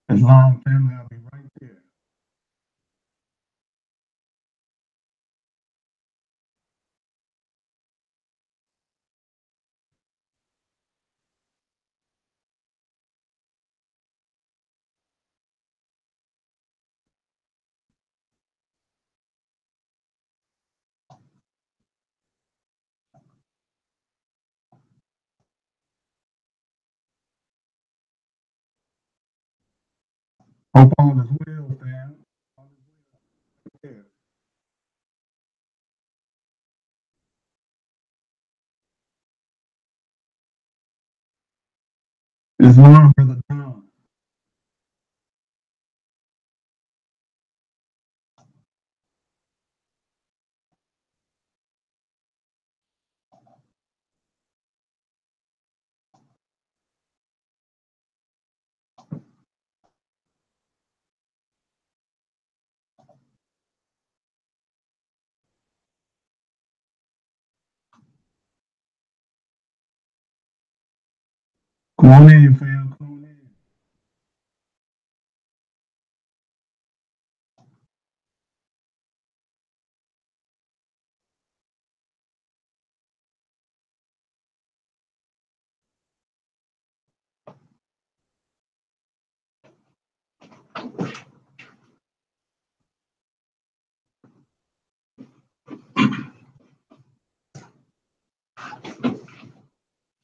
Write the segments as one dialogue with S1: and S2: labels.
S1: Islam family, I'll be right there. Hope all is well, fam. All is well. Yeah. Islam, brother Don. Come on in, fam. Come on in.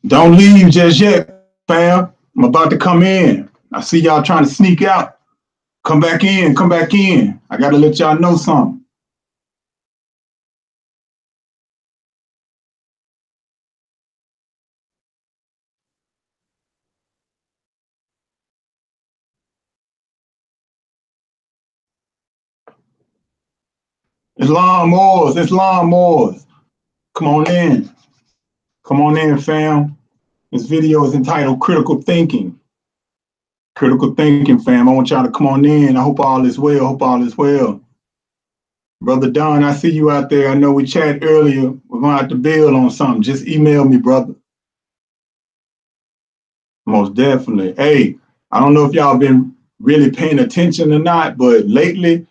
S2: Don't leave just yet, fam. I'm about to come in. I see y'all trying to sneak out. Come back in, come back in. I gotta let y'all know something. Islam Moors, Islam Moors. Come on in. Come on in, fam. This video is entitled Critical Thinking. Critical Thinking, fam. I want y'all to come on in. I hope all is well. Hope all is well. Brother Don, I see you out there. I know we chatted earlier. We're going to have to build on something. Just email me, brother. Most definitely. Hey, I don't know if y'all been really paying attention or not, but lately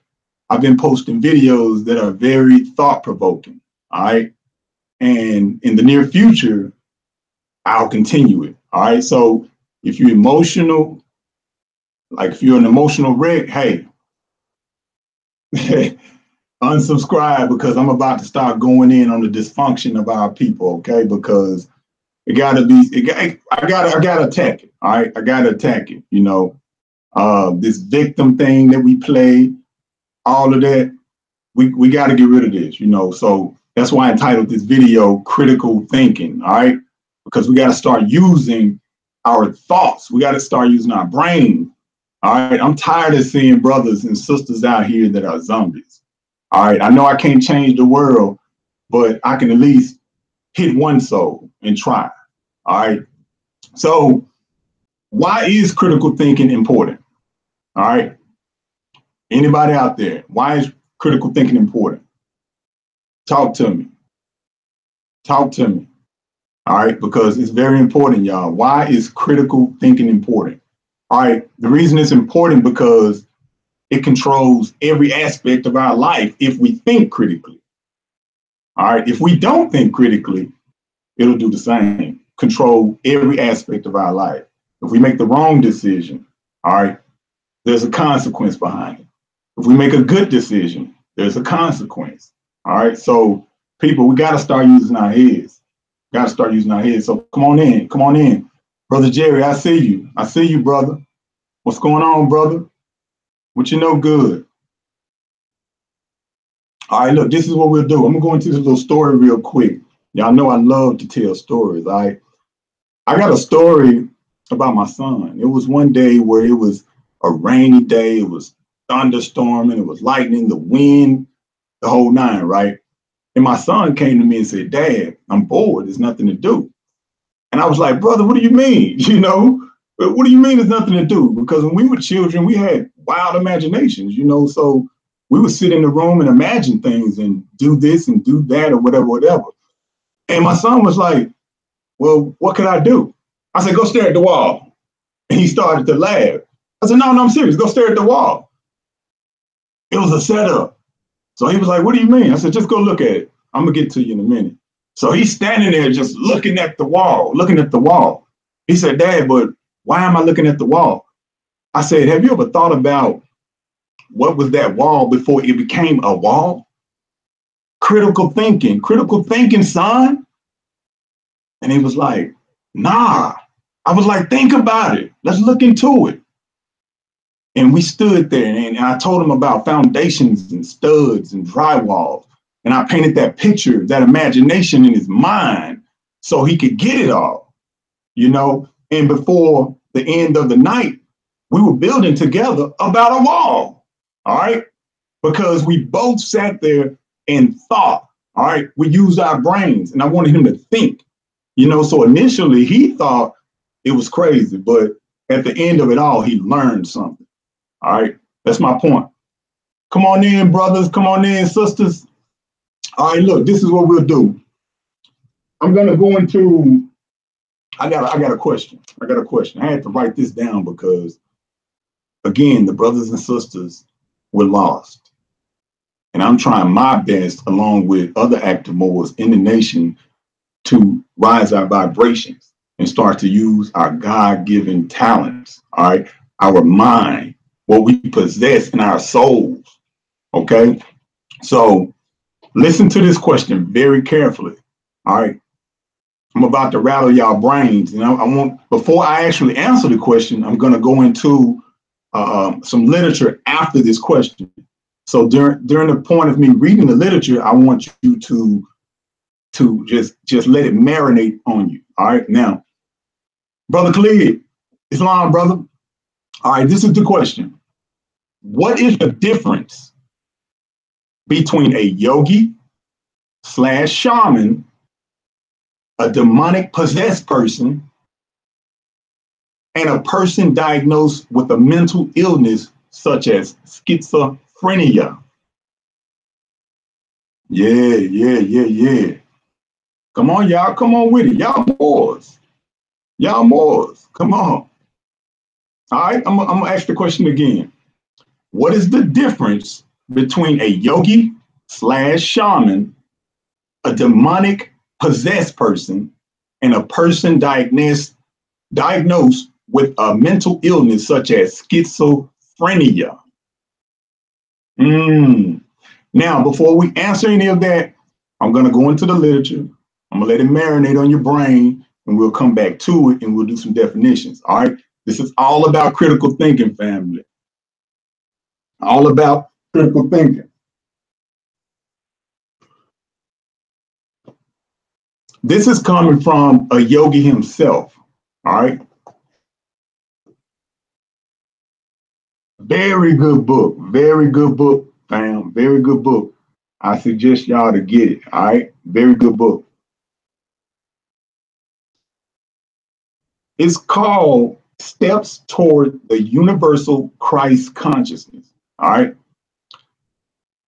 S2: I've been posting videos that are very thought-provoking, all right? And in the near future, I'll continue it, all right? So if you're emotional, like if you're an emotional wreck, hey, unsubscribe because I'm about to start going in on the dysfunction of our people, okay? Because I gotta attack it, all right? I gotta attack it, you know? This victim thing that we play, all of that, we gotta get rid of this, you know? So that's why I entitled this video Critical Thinking, all right? Because we gotta start using our thoughts. We gotta start using our brain, all right? I'm tired of seeing brothers and sisters out here that are zombies, all right? I know I can't change the world, but I can at least hit one soul and try, all right? So why is critical thinking important, all right? Anybody out there, why is critical thinking important? Talk to me. Talk to me. All right, because it's very important, y'all. Why is critical thinking important? All right, the reason it's important because it controls every aspect of our life if we think critically. All right, if we don't think critically, it'll do the same. Control every aspect of our life. If we make the wrong decision, all right, there's a consequence behind it. If we make a good decision, there's a consequence. All right, so people, we got to start using our heads. Got to start using our heads. So come on in, come on in. Brother Jerry, I see you. I see you, brother. What's going on, brother? What you know good? All right, look, this is what we'll do. I'm going to go into this little story real quick. Y'all know I love to tell stories, all right? I got a story about my son. It was one day where it was a rainy day. It was thunderstorming. It was lightning, the wind, the whole nine, right? And my son came to me and said, Dad, I'm bored. There's nothing to do. And I was like, brother, what do you mean? You know, what do you mean there's nothing to do? Because when we were children, we had wild imaginations, you know, so we would sit in the room and imagine things and do this and do that or whatever, whatever. And my son was like, well, what could I do? I said, go stare at the wall. And he started to laugh. I said, no, I'm serious. Go stare at the wall. It was a setup. So he was like, what do you mean? I said, just go look at it. I'm going to get to you in a minute. So he's standing there just looking at the wall, He said, Dad, but why am I looking at the wall? I said, have you ever thought about what was that wall before it became a wall? Critical thinking, son. And he was like, nah. I was like, think about it. Let's look into it. And we stood there and I told him about foundations and studs and drywall. And I painted that picture, that imagination in his mind so he could get it all, And before the end of the night, we were building together about a wall, all right? Because we both sat there and thought, all right? We used our brains and I wanted him to think, So initially he thought it was crazy, but at the end of it all, he learned something, all right? That's my point. Come on in, brothers. Come on in, sisters. All right, look, this is what we'll do. I'm going to go into, I got a question. I had to write this down because, again, the brothers and sisters were lost. And I'm trying my best, along with other active Moors in the nation, to rise our vibrations and start to use our God-given talents, all right? Our mind, what we possess in our souls, okay? So listen to this question very carefully, all right? I'm about to rattle y'all brains. And I want, before I actually answer the question, I'm going to go into some literature after this question. So during the point of me reading the literature, I want you to just let it marinate on you. All right. Now, Brother Khalid, Islam, brother. All right. This is the question. What is the difference between a yogi / shaman, a demonic possessed person, and a person diagnosed with a mental illness such as schizophrenia? Yeah. Come on, y'all. Come on with it. Y'all Moors. Come on. All right. I'm going to ask the question again. What is the difference between a yogi / shaman, a demonic possessed person, and a person diagnosed with a mental illness such as schizophrenia? Now, before we answer any of that, I'm going to go into the literature. I'm going to let it marinate on your brain, and we'll come back to it, and we'll do some definitions, all right? This is all about critical thinking, family. All about critical thinking. This is coming from a yogi himself, all right? Very good book, fam. Very good book. I suggest y'all to get it, all right? Very good book. It's called Steps Toward the Universal Christ Consciousness, all right?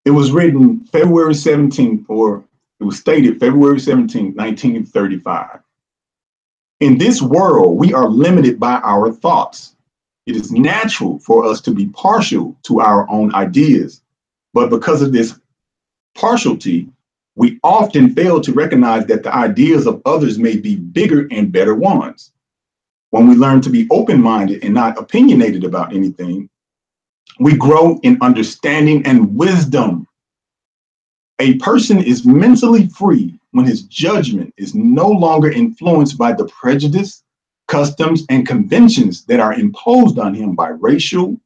S2: It was written February 17th, or it was stated February 17th, 1935. In this world, we are limited by our thoughts. It is natural for us to be partial to our own ideas, but because of this partiality, we often fail to recognize that the ideas of others may be bigger and better ones. When we learn to be open-minded and not opinionated about anything, we grow in understanding and wisdom. A person is mentally free when his judgment is no longer influenced by the prejudice, customs, and conventions that are imposed on him by racial,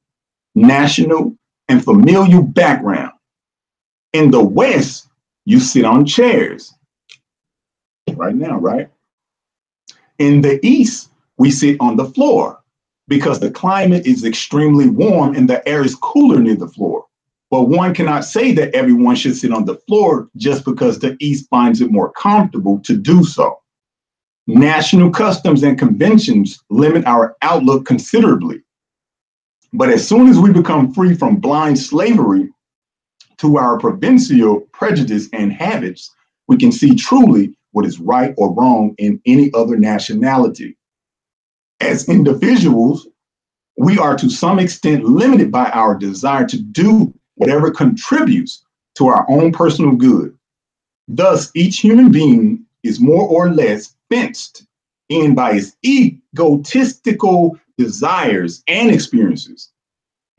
S2: national, and familial background. In the West, you sit on chairs right now, right? In the East, we sit on the floor because the climate is extremely warm and the air is cooler near the floor. But one cannot say that everyone should sit on the floor just because the East finds it more comfortable to do so. National customs and conventions limit our outlook considerably. But as soon as we become free from blind slavery to our provincial prejudice and habits, we can see truly what is right or wrong in any other nationality. As individuals, we are to some extent limited by our desire to do whatever contributes to our own personal good. Thus, each human being is more or less fenced in by his egotistical desires and experiences.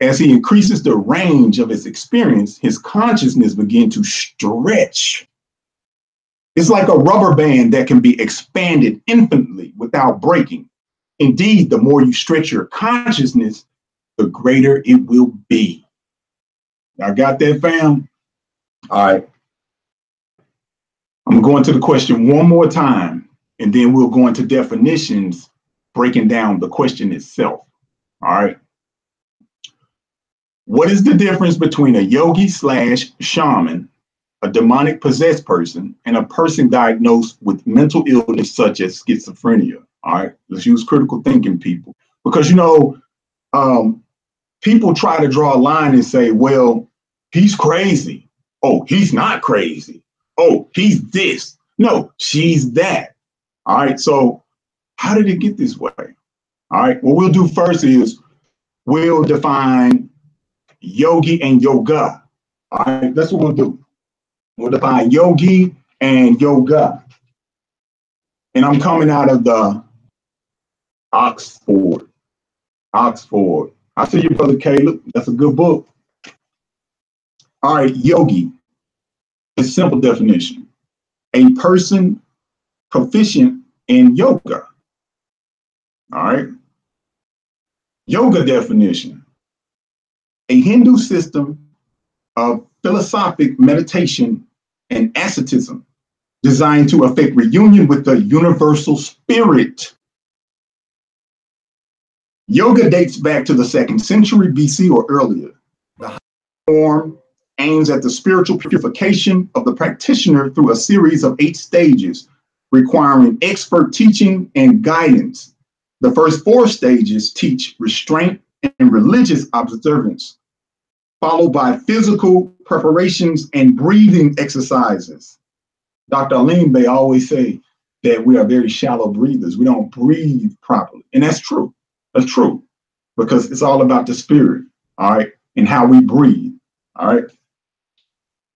S2: As he increases the range of his experience, his consciousness begins to stretch. It's like a rubber band that can be expanded infinitely without breaking. Indeed, the more you stretch your consciousness, the greater it will be. Y'all got that, fam? All right. I'm going to the question one more time, and then we'll go into definitions, breaking down the question itself. All right. What is the difference between a yogi / shaman, a demonic possessed person, and a person diagnosed with mental illness such as schizophrenia? All right, let's use critical thinking, people, because people try to draw a line and say, well, he's crazy. Oh, he's not crazy. Oh, he's this. No, she's that. All right, so how did it get this way? All right, what we'll do first is we'll define yogi and yoga. All right, that's what we'll do. We'll define yogi and yoga. And I'm coming out of the Oxford. I see you, Brother Caleb. That's a good book. All right, yogi. A simple definition. A person proficient in yoga. All right. Yoga definition. A Hindu system of philosophic meditation and asceticism designed to effect reunion with the universal spirit. Yoga dates back to the 2nd century BC or earlier. The form aims at the spiritual purification of the practitioner through a series of 8 stages, requiring expert teaching and guidance. The first 4 stages teach restraint and religious observance, followed by physical preparations and breathing exercises. Dr. Moreno Bey always say that we are very shallow breathers. We don't breathe properly. And that's true. That's true, because it's all about the spirit, all right, and how we breathe, all right.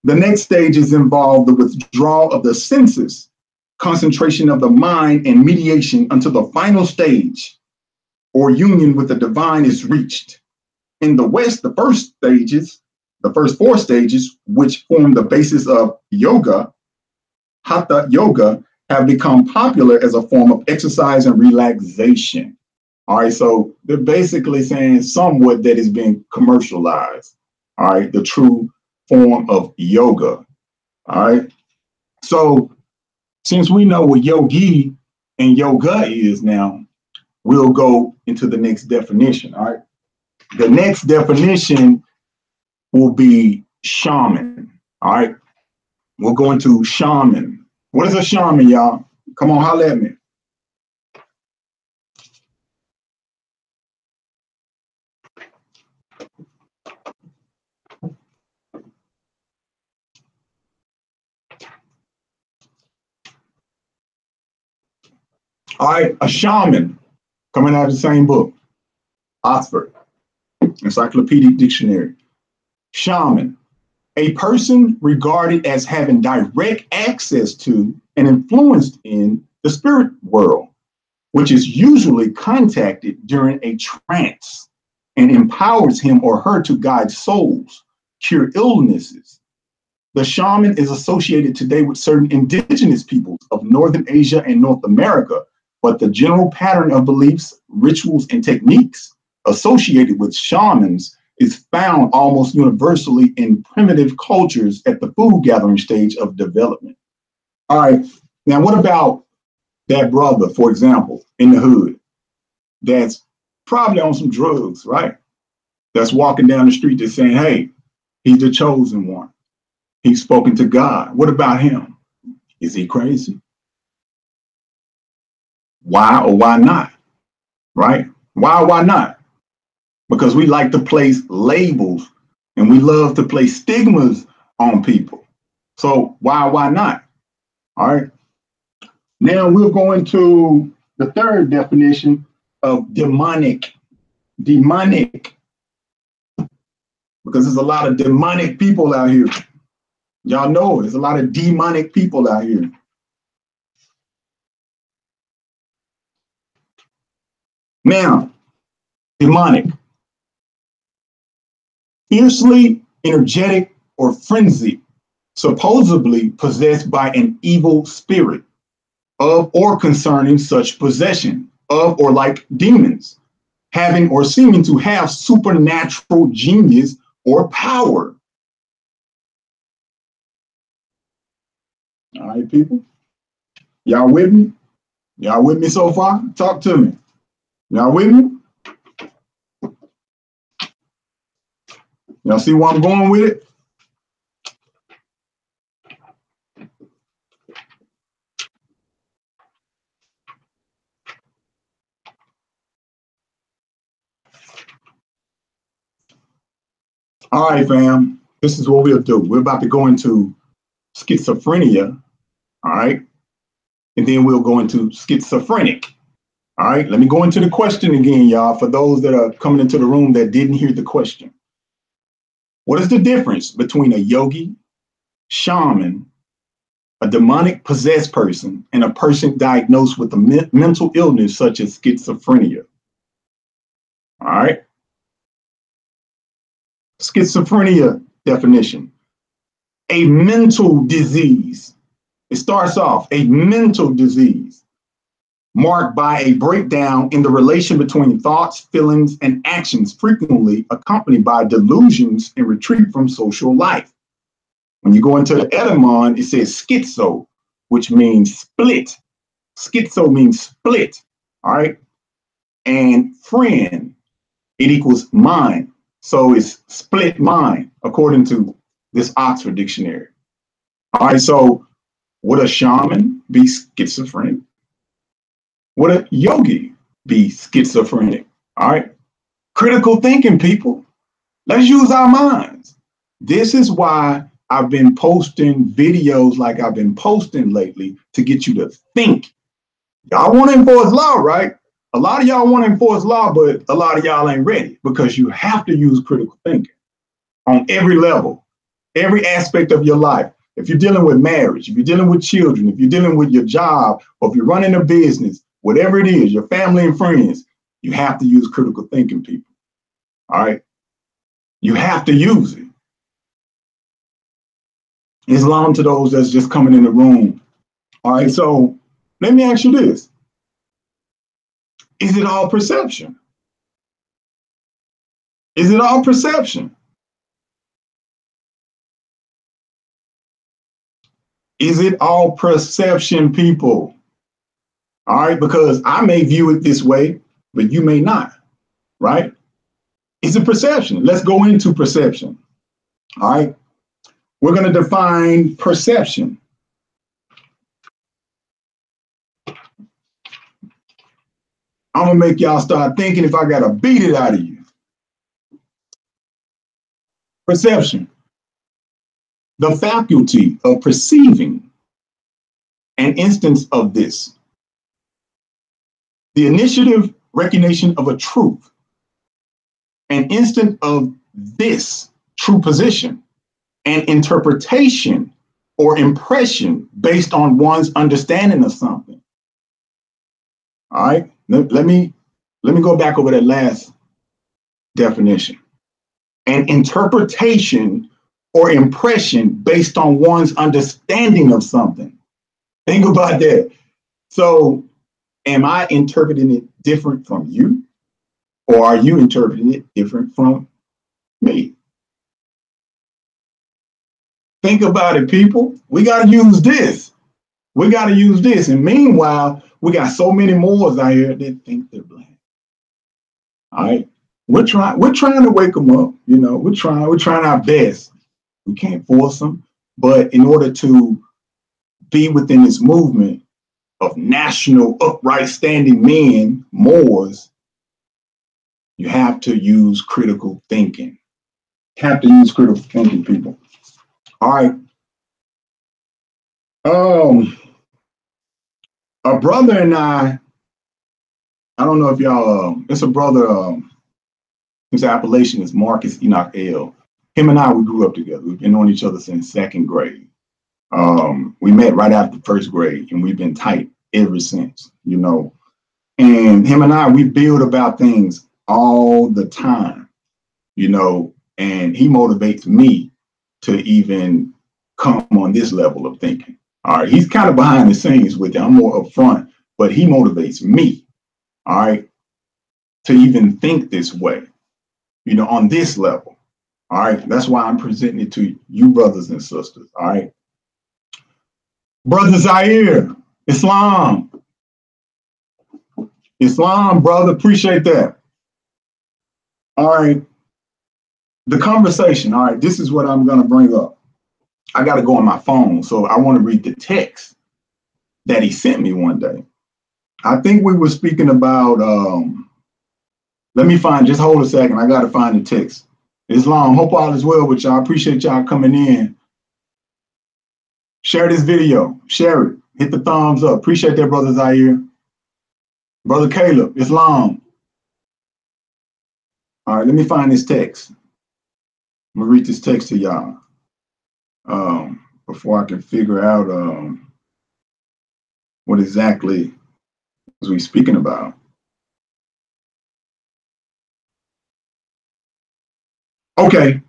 S2: The next stages involve the withdrawal of the senses, concentration of the mind, and mediation until the final stage or union with the divine is reached. In the West, the first 4 stages, which form the basis of yoga, hatha yoga, have become popular as a form of exercise and relaxation. All right, so they're basically saying somewhat that is being commercialized. All right, the true form of yoga. All right, so since we know what yogi and yoga is now, we'll go into the next definition. All right, the next definition will be shaman. All right, we'll go into shaman. What is a shaman, y'all? Come on, holler at me. All right, a shaman, coming out of the same book, Oxford, Encyclopedic Dictionary. Shaman, a person regarded as having direct access to and influenced in the spirit world, which is usually contacted during a trance and empowers him or her to guide souls, cure illnesses. The shaman is associated today with certain indigenous peoples of Northern Asia and North America, but the general pattern of beliefs, rituals, and techniques associated with shamans is found almost universally in primitive cultures at the food gathering stage of development. All right, now what about that brother, for example, in the hood, that's probably on some drugs, right? That's walking down the street that's saying, hey, he's the chosen one. He's spoken to God. What about him? Is he crazy? Why or why not? Right? Why not? Because we like to place labels and we love to place stigmas on people. So why not? All right. Now we'll go into the third definition of demonic. demonic, because there's a lot of demonic people out here. Y'all know there's a lot of demonic people out here. Now, demonic, fiercely energetic or frenzied, supposedly possessed by an evil spirit of or concerning such possession of or like demons, having or seeming to have supernatural genius or power. All right, people. Y'all with me? Y'all with me so far? Talk to me. Y'all with me? Y'all see where I'm going with it? All right, fam. This is what we'll do. We're about to go into schizophrenia. All right. And then we'll go into schizophrenic. All right. Let me go into the question again, y'all, for those that are coming into the room that didn't hear the question. What is the difference between a yogi, shaman, a demonic possessed person, and a person diagnosed with a mental illness such as schizophrenia? All right. Schizophrenia definition: a mental disease. It starts off a mental disease marked by a breakdown in the relation between thoughts, feelings, and actions, frequently accompanied by delusions and retreat from social life. When you go into the etymon, it says schizo, which means split. Schizo means split, all right? And friend, it equals mind. So it's split mind, according to this Oxford dictionary. All right, so would a shaman be schizophrenic? Would a yogi be schizophrenic? All right. Critical thinking, people. Let's use our minds. This is why I've been posting videos like I've been posting lately, to get you to think. Y'all want to enforce law, right? A lot of y'all want to enforce law, but a lot of y'all ain't ready, because you have to use critical thinking on every level, every aspect of your life. If you're dealing with marriage, if you're dealing with children, if you're dealing with your job, or if you're running a business, whatever it is, your family and friends, you have to use critical thinking, people. All right. You have to use it. Islam to those that's just coming in the room. All right. So let me ask you this. Is it all perception? Is it all perception? Is it all perception, people? All right, because I may view it this way, but you may not, right? It's a perception. Let's go into perception. All right, we're going to define perception. I'm going to make y'all start thinking if I got to beat it out of you. Perception: the faculty of perceiving, an instance of this. The initiative recognition of a truth, an instant of this true position, an interpretation or impression based on one's understanding of something. All right, let me go back over that last definition. An interpretation or impression based on one's understanding of something. Think about that. So, am I interpreting it different from you? Or are you interpreting it different from me? Think about it, people. We got to use this. We got to use this. And meanwhile, we got so many Moors out here that think they're black. All right. We're trying to wake them up. You know, we're trying our best. We can't force them. But in order to be within this movement of national upright standing men, Moors, you have to use critical thinking. Have to use critical thinking, people. All right. A brother and I don't know if y'all, it's a brother, His appellation is Marcus Enoch L. Him and I, we grew up together. We've been knowing each other since second grade. We met right after first grade, and we've been tight ever since, you know. And him and I, we build about things all the time, you know, and he motivates me to even come on this level of thinking. All right. He's kind of behind the scenes with it. I'm more upfront, but he motivates me, all right, to even think this way, you know, on this level. All right. That's why I'm presenting it to you, brothers and sisters. All right. Brother Zaire, Islam, brother. Appreciate that. All right. The conversation. All right. This is what I'm going to bring up. I got to go on my phone. So I want to read the text that he sent me one day. I think we were speaking about, let me find, just hold a second. I got to find the text. Islam, hope all is well with y'all. Appreciate y'all coming in. Share this video. Share it. Hit the thumbs up. Appreciate that, Brother Zaire. Brother Caleb, Islam. All right, let me find this text. I'm going to read this text to y'all before I can figure out what exactly was we speaking about. Okay.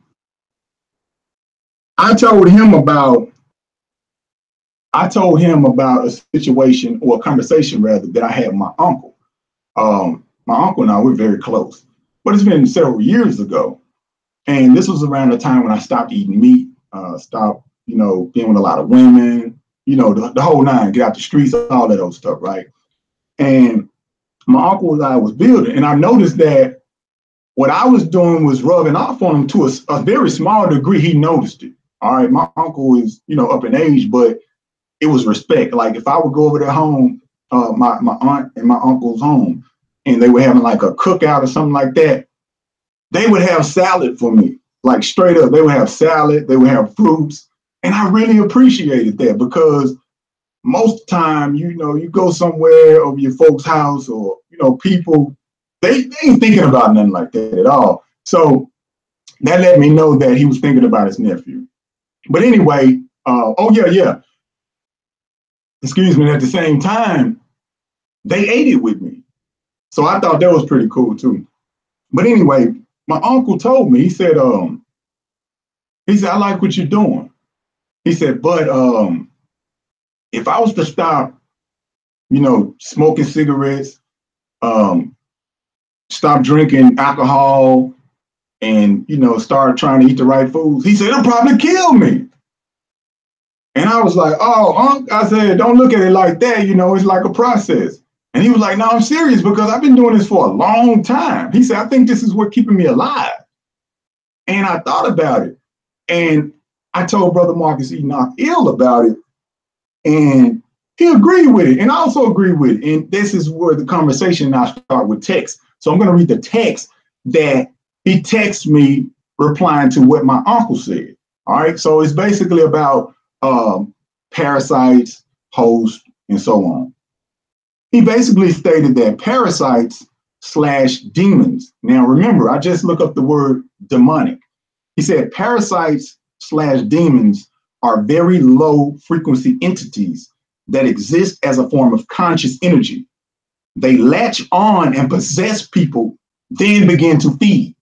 S2: I told him about a situation, or a conversation rather, that I had with my uncle. My uncle and I, we're very close, but it's been several years ago. And this was around the time when I stopped eating meat, stopped, you know, being with a lot of women, you know, the whole nine, get out the streets, all that old stuff, right? And my uncle and I was building, and I noticed that what I was doing was rubbing off on him to a very small degree. He noticed it. All right, my uncle is, you know, up in age, but it was respect. Like if I would go over their home, my aunt and my uncle's home, and they were having like a cookout or something like that, they would have salad for me, like straight up. They would have salad, they would have fruits, and I really appreciated that, because most of the time, you know, you go somewhere over your folks' house, or, you know, people, they ain't thinking about nothing like that at all. So that let me know that he was thinking about his nephew. But anyway, oh yeah. Excuse me, at the same time, they ate it with me. So I thought that was pretty cool too. But anyway, my uncle told me, he said, I like what you're doing. He said, but if I was to stop, you know, smoking cigarettes, stop drinking alcohol, and, you know, start trying to eat the right foods, he said, it'll probably kill me. And I was like, oh, Unc, I said, don't look at it like that. You know, it's like a process. And he was like, no, I'm serious, because I've been doing this for a long time. He said, I think this is what's keeping me alive. And I thought about it. And I told Brother Marcus Enoch Ill about it. And he agreed with it. And I also agree with it. And this is where the conversation now starts with text. So I'm going to read the text that he texted me replying to what my uncle said. All right. So it's basically about parasites, hosts, and so on. He basically stated that parasites/demons. Now, remember, I just looked up the word demonic. He said parasites/demons are very low frequency entities that exist as a form of conscious energy. They latch on and possess people, then begin to feed.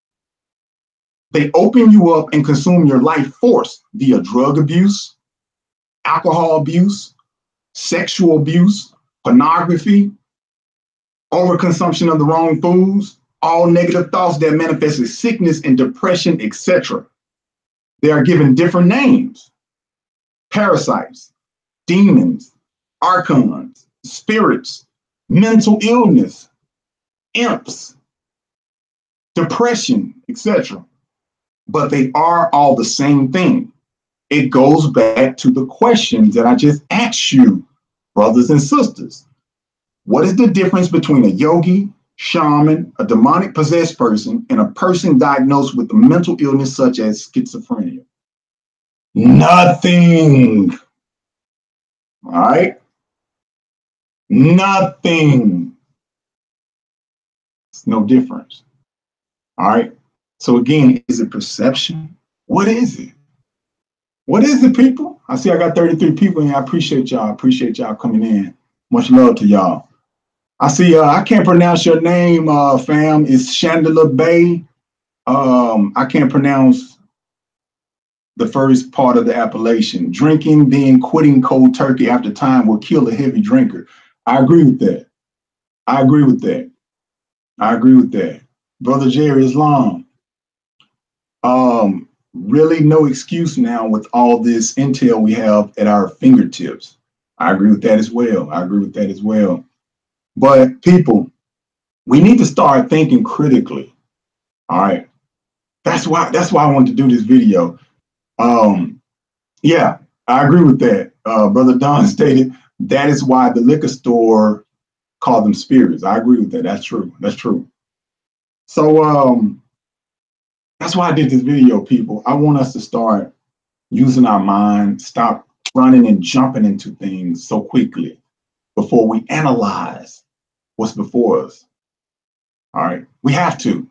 S2: They open you up and consume your life force via drug abuse, alcohol abuse, sexual abuse, pornography, overconsumption of the wrong foods, all negative thoughts that manifest as sickness and depression, etc. They are given different names: parasites, demons, archons, spirits, mental illness, imps, depression, etc. But they are all the same thing. It goes back to the questions that I just asked you, brothers and sisters. What is the difference between a yogi, shaman, a demonic possessed person, and a person diagnosed with a mental illness such as schizophrenia? Nothing. All right? Nothing. It's no difference. All right? So again, is it perception? What is it? What is it, people? I see I got 33 people in here. I appreciate y'all. I appreciate y'all coming in. Much love to y'all. I see I can't pronounce your name, fam. It's Chandler Bay. I can't pronounce the first part of the appellation. Drinking, then quitting cold turkey after time will kill a heavy drinker. I agree with that. I agree with that. I agree with that. Brother Jerry Islam. Really no excuse now with all this intel we have at our fingertips. I agree with that as well. I agree with that as well. But people, we need to start thinking critically. All right. That's why I wanted to do this video. Yeah, I agree with that. Brother Don stated that is why the liquor store called them spirits. I agree with that. That's true. That's true. So that's why I did this video, people. I want us to start using our mind, stop running and jumping into things so quickly before we analyze what's before us. All right, we have to.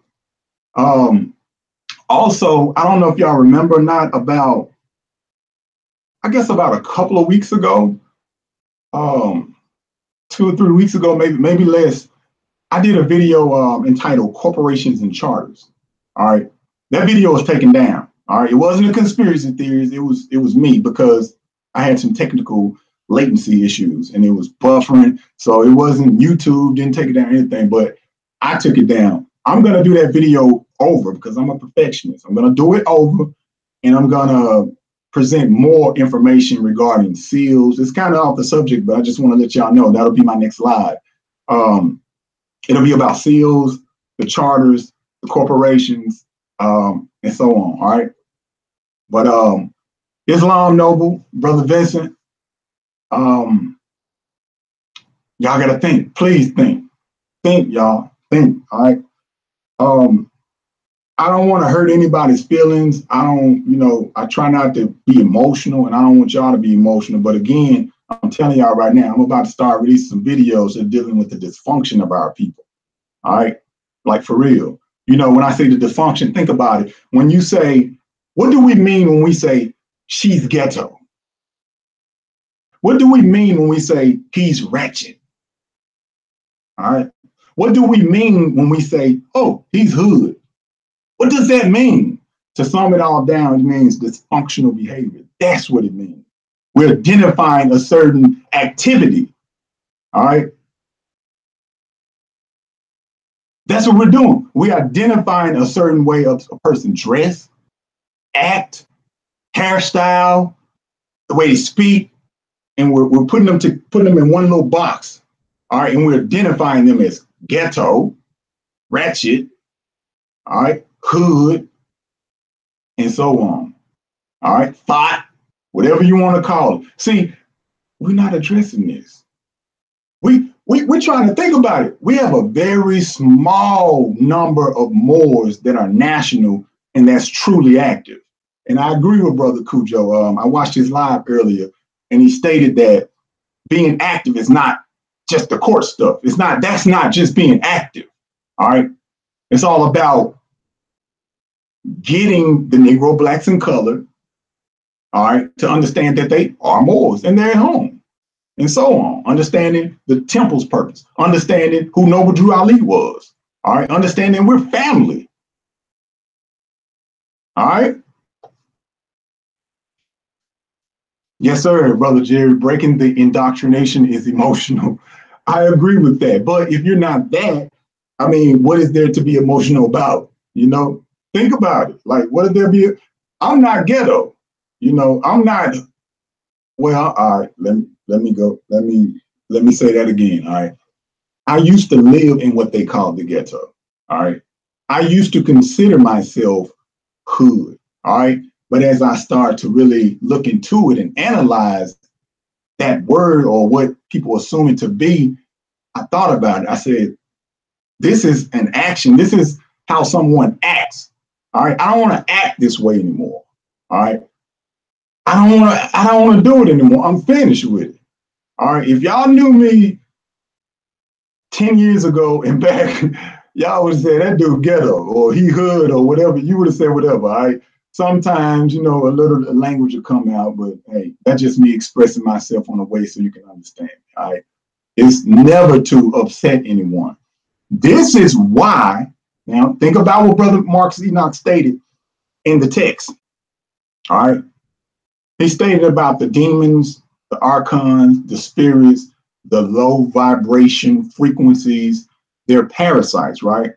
S2: Also, I don't know if y'all remember or not, about a couple of weeks ago, 2 or 3 weeks ago, maybe less, I did a video entitled Corporations and Charters. All right, that video was taken down. All right, it wasn't a conspiracy theories. It was me, because I had some technical latency issues and it was buffering. So it wasn't YouTube, didn't take it down or anything, but I took it down. I'm going to do that video over because I'm a perfectionist. I'm going to do it over, and I'm going to present more information regarding seals. It's kind of off the subject, but I just want to let y'all know that'll be my next live. It'll be about seals, the charters, the corporations, and so on. All right. But Islam Noble, Brother Vincent, y'all got to think. Please think. Think, y'all. Think. All right. I don't want to hurt anybody's feelings. I try not to be emotional, and I don't want y'all to be emotional. But again, I'm telling y'all right now, I'm about to start releasing some videos that are dealing with the dysfunction of our people. All right. Like, for real. When I say the dysfunction, think about it. When you say, what do we mean when we say she's ghetto? What do we mean when we say he's ratchet? All right. What do we mean when we say, oh, he's hood? What does that mean? To sum it all down, it means dysfunctional behavior. That's what it means. We're identifying a certain activity. All right. That's what we're doing. We're identifying a certain way of a person dress, act, hairstyle, the way they speak, and we're putting them in one little box. All right. And we're identifying them as ghetto, ratchet, all right, hood, and so on. All right, thought, whatever you want to call it. See, we're not addressing this. We're trying to think about it. We have a very small number of Moors that are national and that's truly active. And I agree with Brother Cujo. I watched his live earlier, and he stated that being active is not just the court stuff. That's not just being active. All right. It's all about getting the Negro, blacks, and color, all right, to understand that they are Moors and they're at home, and so on. Understanding the temple's purpose, understanding who Noble Drew Ali was, all right, understanding we're family, all right. Yes, sir, Brother Jerry. Breaking the indoctrination is emotional. I agree with that. But if you're not that, I mean, what is there to be emotional about? Think about it. Like, what did there be? I'm not ghetto. I'm not. Well, all right. Let me go. Let me say that again. All right. I used to live in what they call the ghetto. All right. I used to consider myself hood. All right. But as I start to really look into it and analyze that word, or what people assume it to be, I thought about it. I said, this is an action. This is how someone acts. All right. I don't want to act this way anymore. All right. I don't want to do it anymore. I'm finished with it. All right. If y'all knew me 10 years ago and back, Y'all would say that dude ghetto or he hood or whatever. You would have said whatever. All right. Sometimes, you know, a little language will come out, but hey, that's just me expressing myself on a way so you can understand. All right. It's never to upset anyone. This is why, now think about what Brother Marcus Enoch stated in the text. All right. He stated about the demons, the archons, the spirits, the low vibration frequencies, they're parasites, right?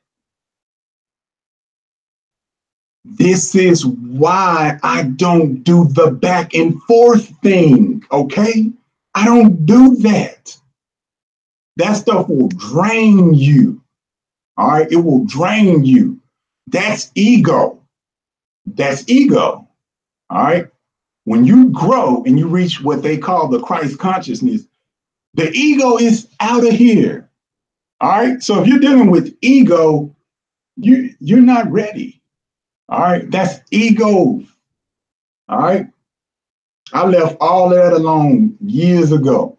S2: This is why I don't do the back and forth thing, okay? I don't do that. That stuff will drain you, all right? It will drain you. That's ego. That's ego, all right? When you grow and you reach what they call the Christ consciousness, the ego is out of here, all right? So if you're dealing with ego, you're not ready, all right? That's ego, all right? I left all that alone years ago.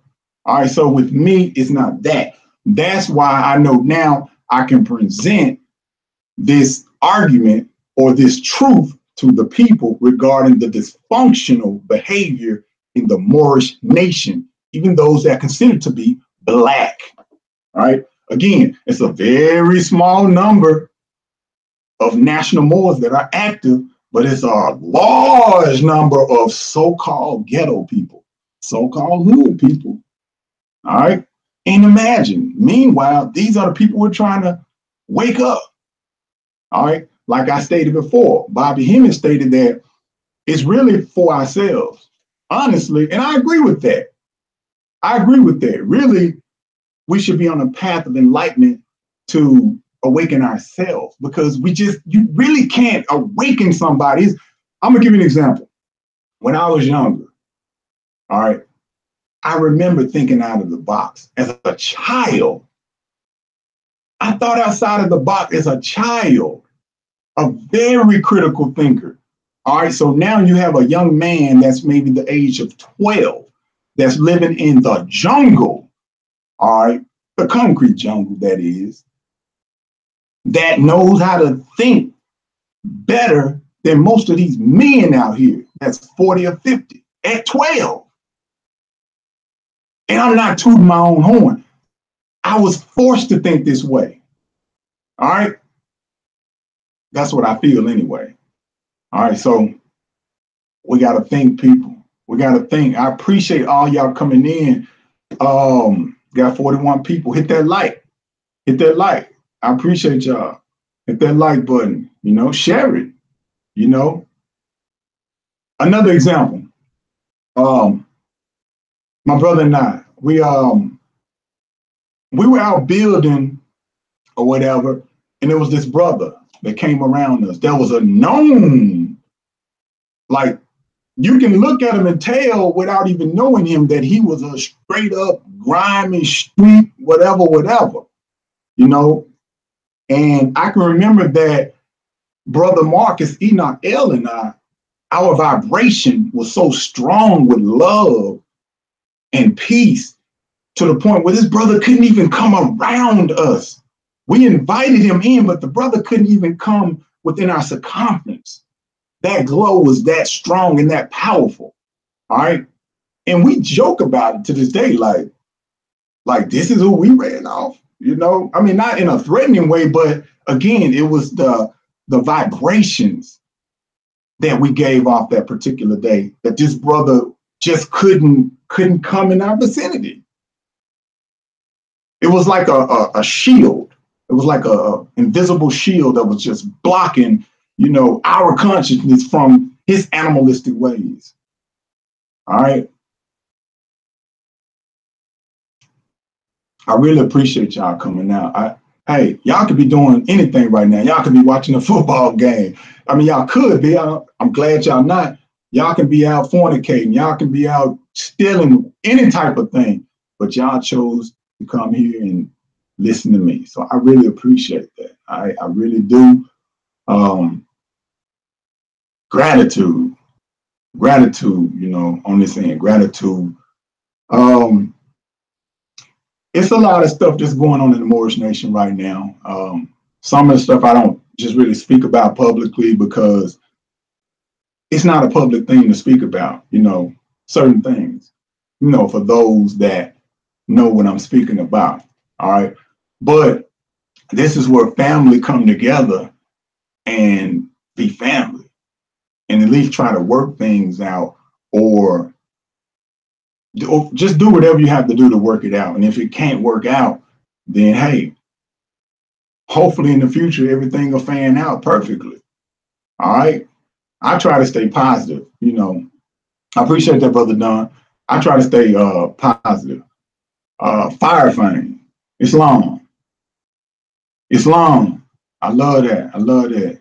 S2: All right, so with me, it's not that. That's why I know now I can present this argument or this truth to the people regarding the dysfunctional behavior in the Moorish nation, even those that are considered to be black. All right, again, it's a very small number of national Moors that are active, but it's a large number of so-called ghetto people, so-called hood people. All right. And imagine, meanwhile, these are the people we're trying to wake up. All right. Like I stated before, Bobby Hemmings stated that it's really for ourselves, honestly. And I agree with that. I agree with that. Really, we should be on a path of enlightenment to awaken ourselves, because you really can't awaken somebody. I'm gonna give you an example. When I was younger, all right, I remember thinking out of the box as a child. I thought outside of the box as a child, a very critical thinker. All right, so now you have a young man that's maybe the age of 12 that's living in the jungle, all right, the concrete jungle, that is, that knows how to think better than most of these men out here that's 40 or 50 at 12. And I'm not tooting my own horn. I was forced to think this way. All right. That's what I feel anyway. All right. So we got to think, people. We got to think. I appreciate all y'all coming in. Got 41 people. Hit that like. Hit that like. I appreciate y'all. Hit that like button. You know, share it. You know. Another example. My brother and I, we were out building or whatever, and there was this brother that came around us. There was a known, like, you can look at him and tell without even knowing him that he was a straight up grimy street, whatever, you know. And I can remember that Brother Marcus Enoch L and I, our vibration was so strong with love and peace, to the point where this brother couldn't even come around us. We invited him in, but the brother couldn't even come within our circumference. That glow was that strong and that powerful. All right. And we joke about it to this day, like this is who we ran off, you know? I mean, not in a threatening way, but again, it was the vibrations that we gave off that particular day that this brother just couldn't come in our vicinity. It was like a shield. It was like a invisible shield that was just blocking, you know, our consciousness from his animalistic ways. All right. I really appreciate y'all coming out. Hey, y'all could be doing anything right now. Y'all could be watching a football game. I mean, y'all could be. I'm glad y'all not. Y'all can be out fornicating. Y'all can be out stealing, any type of thing. But y'all chose to come here and listen to me. So I really appreciate that. I really do. Gratitude, you know, on this end, gratitude. It's a lot of stuff that's going on in the Moorish nation right now. Some of the stuff I don't just really speak about publicly because it's not a public thing to speak about, certain things, for those that know what I'm speaking about. All right. But this is where family come together and be family and at least try to work things out or just do whatever you have to do to work it out. And if it can't work out, then hey, hopefully in the future, everything will fan out perfectly. All right. I try to stay positive. I appreciate that, Brother Don. I try to stay positive. Fire fame. It's long. It's long. I love that. I love that.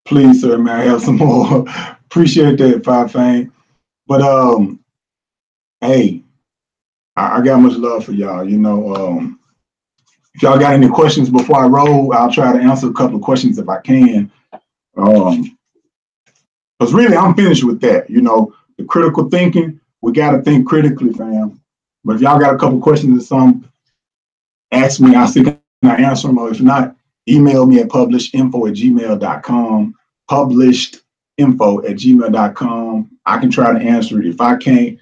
S2: Please, sir, may I have some more? Appreciate that, Fire fame. But hey, I got much love for y'all. If y'all got any questions before I roll, I'll try to answer a couple of questions if I can. Because really, I'm finished with that. The critical thinking, we got to think critically, fam. But if y'all got a couple of questions or something, ask me. I'll see if I answer them. Or if not, email me at publishedinfo@gmail.com. Publishedinfo@gmail.com. I can try to answer it. If I can't,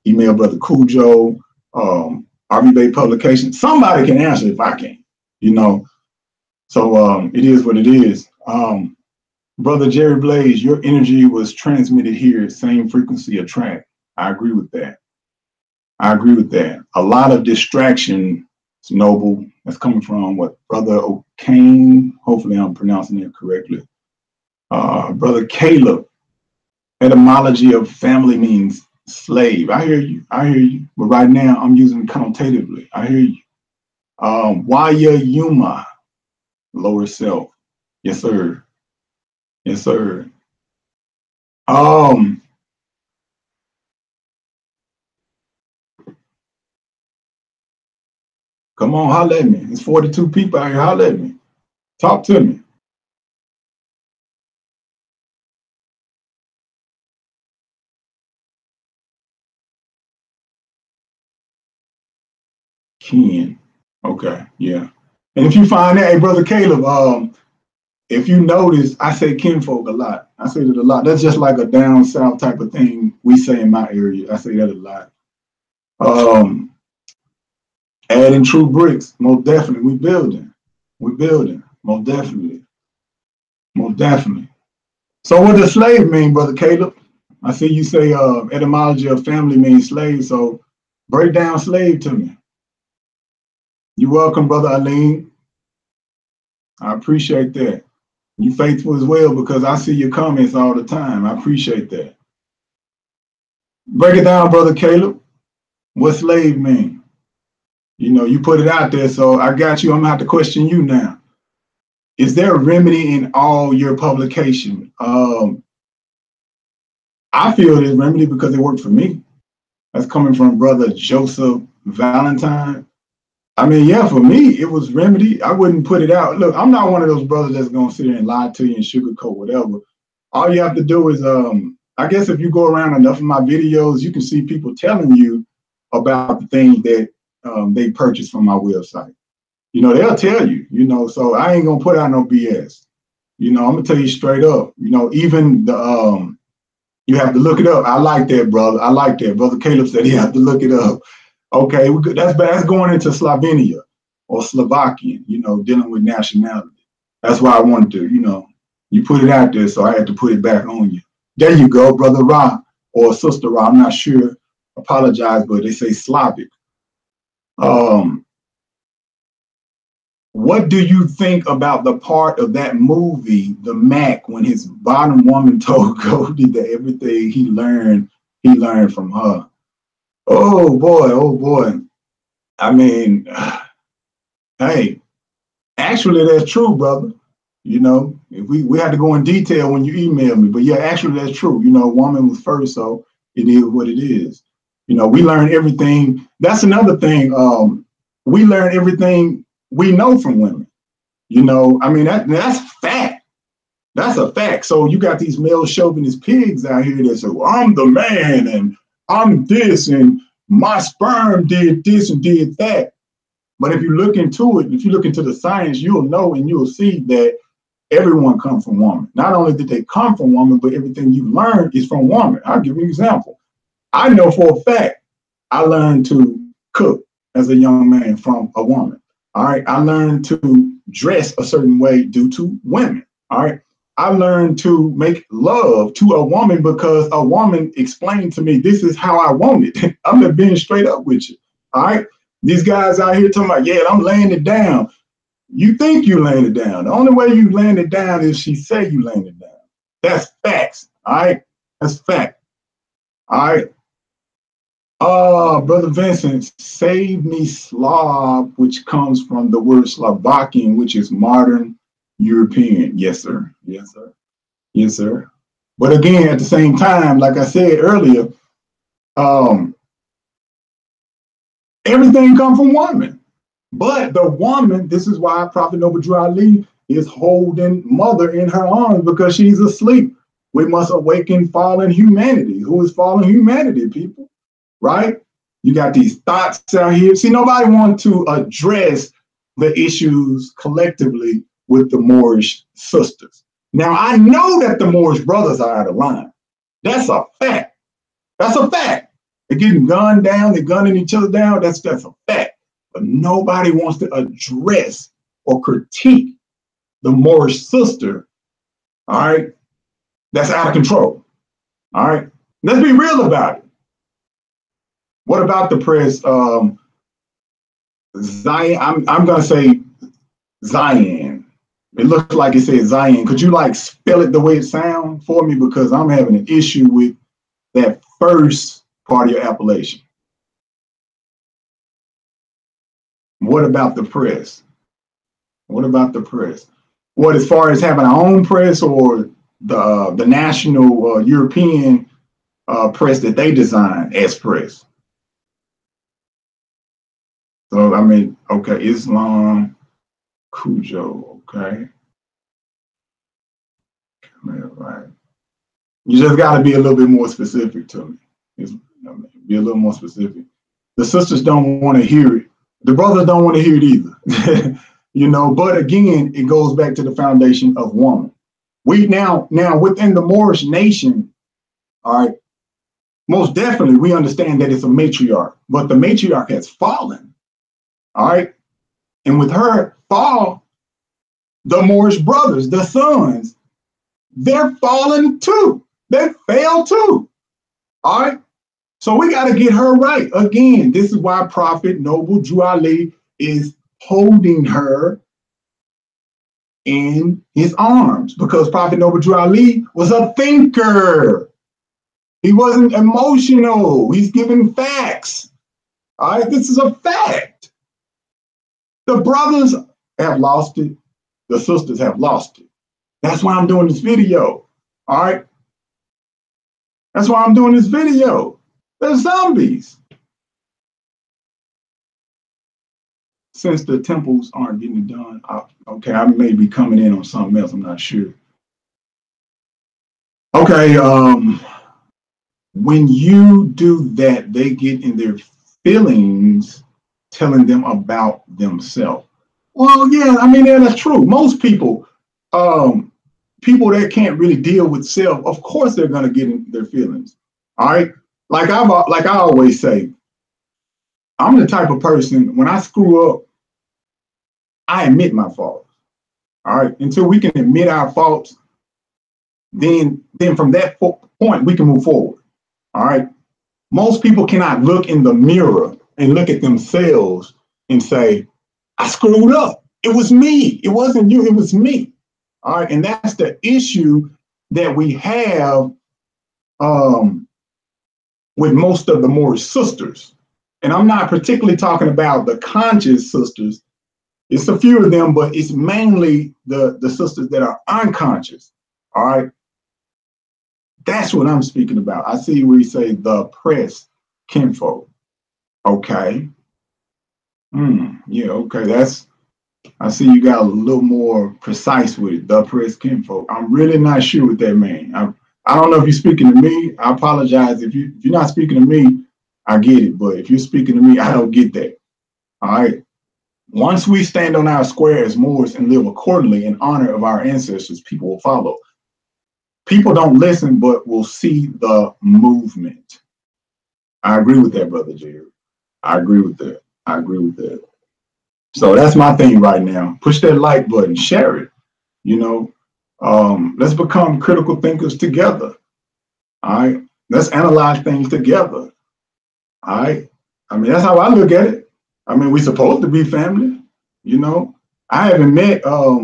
S2: email Brother Cujo, RV Bey Publications. Somebody can answer if I can't, So it is what it is. Brother Jerry Blaze, your energy was transmitted here, same frequency attract. I agree with that. A lot of distraction, Noble, that's coming from what Brother O'Kane, hopefully I'm pronouncing it correctly. Brother Caleb, etymology of family means slave. I hear you. But right now I'm using it connotatively. I hear you. Waya Yuma, lower self. Yes, sir. Yes, sir. Come on, holler at me. It's 42 people out here. Holler at me. Talk to me. Ken. Okay, yeah. And if you find that, hey, Brother Caleb, if you notice, I say kinfolk a lot. I say that a lot. That's just like a down south type of thing we say in my area. I say that a lot. Adding true bricks, most definitely. We building. Most definitely. So what does slave mean, Brother Caleb? I see you say etymology of family means slave. So break down slave to me. You're welcome, Brother Aline. I appreciate that. You faithful as well because I see your comments all the time. I appreciate that. Break it down, Brother Caleb. What slave mean? You put it out there, so I got you. I'm gonna have to question you now. Is there a remedy in all your publication? I feel there's remedy because it worked for me. That's coming from Brother Joseph Valentine. I mean, yeah, for me, it was remedy. I wouldn't put it out. Look, I'm not one of those brothers that's going to sit there and lie to you and sugarcoat whatever. All you have to do is, I guess if you go around enough of my videos, you can see people telling you about the things that they purchased from my website. They'll tell you, so I ain't going to put out no BS. I'm going to tell you straight up, even the, you have to look it up. I like that, brother. Brother Caleb said he have to look it up. Okay, that's going into Slovenia or Slovakian, dealing with nationality. That's why I wanted to, you put it out there, so I had to put it back on you. There you go, Brother Ra or Sister Ra, I'm not sure. Apologize, but they say Slavic. What do you think about the part of that movie, The Mac, when his bottom woman told Goldie that everything he learned from her? Oh boy. I mean, hey, actually that's true, brother. If we had to go in detail when you email me, but yeah, actually that's true. Woman was first, so it is what it is. We learn everything. That's another thing. We learn everything we know from women. I mean, that's fact. That's a fact. So you got these male chauvinist pigs out here that say, well, I'm the man and I'm this and my sperm did this and did that. But if you look into it, if you look into the science, you'll know and you'll see that everyone comes from woman. Not only did they come from woman, but everything you learn is from woman. I'll give you an example. I know for a fact I learned to cook as a young man from a woman. All right. I learned to dress a certain way due to women. All right. I learned to make love to a woman because a woman explained to me, this is how I want it. I'm just being straight up with you. All right. These guys out here talking about, yeah, I'm laying it down. You think you laying it down. The only way you laying it down is she say you laying it down. That's facts. All right. That's fact. All right. Brother Vincent, save me Slav, which comes from the word Slovakian, which is modern European. Yes, sir. Yes, sir. Yes, sir. But again, at the same time, like I said earlier, everything comes from woman. But the woman, this is why Prophet Noble Ali is holding mother in her arms, because she's asleep. We must awaken fallen humanity. Who is fallen humanity, people? Right? You got these thoughts out here. See, nobody wants to address the issues collectively with the Moorish sisters. Now, I know that the Moorish brothers are out of line. That's a fact. That's a fact. They're getting gunned down. They're gunning each other down. That's a fact. But nobody wants to address or critique the Moorish sister, all right, that's out of control. All right. Let's be real about it. What about the press? Zion, I'm gonna say Zion. It looks like it says Zion. Could you like spell it the way it sounds for me? Because I'm having an issue with that first part of your appellation. What about the press? What about the press? What, as far as having our own press or the national European press that they design as press? So, I mean, okay, Islam, Cujo, okay. Right. You just got to be a little bit more specific to me. Be a little more specific. The sisters don't want to hear it. The brothers don't want to hear it either. You know, but again, it goes back to the foundation of woman. We now within the Moorish nation, all right, most definitely we understand that it's a matriarch, but the matriarch has fallen. All right. And with her fall, the Moorish brothers, the sons, they're falling too. They fell too. All right. So we got to get her right. Again, this is why Prophet Noble Drew Ali is holding her in his arms, because Prophet Noble Drew Ali was a thinker. He wasn't emotional. He's giving facts. All right. This is a fact. The brothers have lost it. The sisters have lost it. That's why I'm doing this video. All right. That's why I'm doing this video. They're zombies. Since the temples aren't getting it done, okay, I may be coming in on something else. I'm not sure. Okay. When you do that, they get in their feelings, telling them about themselves. Well, yeah, I mean, yeah, that's true. Most people, people that can't really deal with self, of course they're gonna get in their feelings. All right. Like I always say, I'm the type of person, when I screw up, I admit my faults. All right. Until we can admit our faults, then from that point we can move forward. All right. Most people cannot look in the mirror and look at themselves and say, I screwed up. It was me. It wasn't you. It was me. All right. And that's the issue that we have with most of the Moorish sisters. And I'm not particularly talking about the conscious sisters. It's a few of them, but it's mainly the sisters that are unconscious. All right. That's what I'm speaking about. I see where you say the press kinfolk. Okay. Yeah, okay. I see you got a little more precise with it. The press kinfolk. I'm really not sure what that means. I don't know if you're speaking to me. I apologize. If you're not speaking to me, I get it. But if you're speaking to me, I don't get that. All right. Once we stand on our square as Moors and live accordingly in honor of our ancestors, people will follow. People don't listen, but will see the movement. I agree with that, Brother Jerry. I agree with that. I agree with that. So that's my thing right now. Push that like button, share it. You know, let's become critical thinkers together. All right. Let's analyze things together. All right. I mean, that's how I look at it. I mean, we're supposed to be family. You know, I haven't met half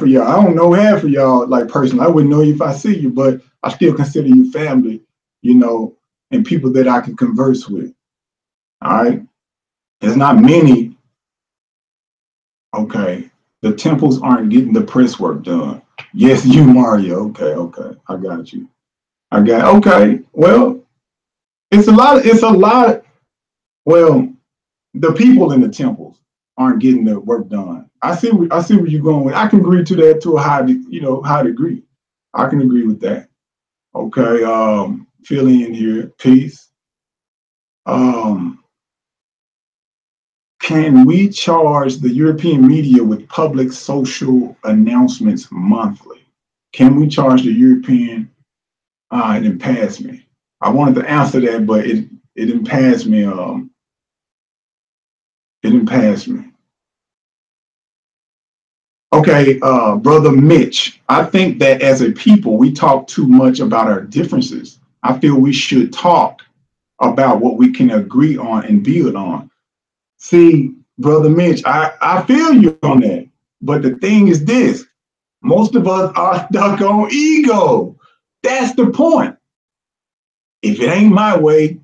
S2: of y'all. I don't know half of y'all like personally. I wouldn't know you if I see you, but I still consider you family, you know, and people that I can converse with. All right. There's not many. Okay. The temples aren't getting the press work done. Yes, you, Mario. Okay, okay. I got you. Okay. Well, it's a lot. Well, the people in the temples aren't getting the work done. I see where you're going with. I can agree to that to a high degree. I can agree with that. Okay. Filling in here. Peace. Can we charge the European media with public social announcements monthly? Can we charge the European? It didn't pass me. I wanted to answer that, but it didn't pass me. It didn't pass me. Okay, Brother Mitch, I think that as a people, we talk too much about our differences. I feel we should talk about what we can agree on and build on. See, Brother Mitch, I feel you on that. But the thing is this, most of us are stuck on ego. That's the point. If it ain't my way,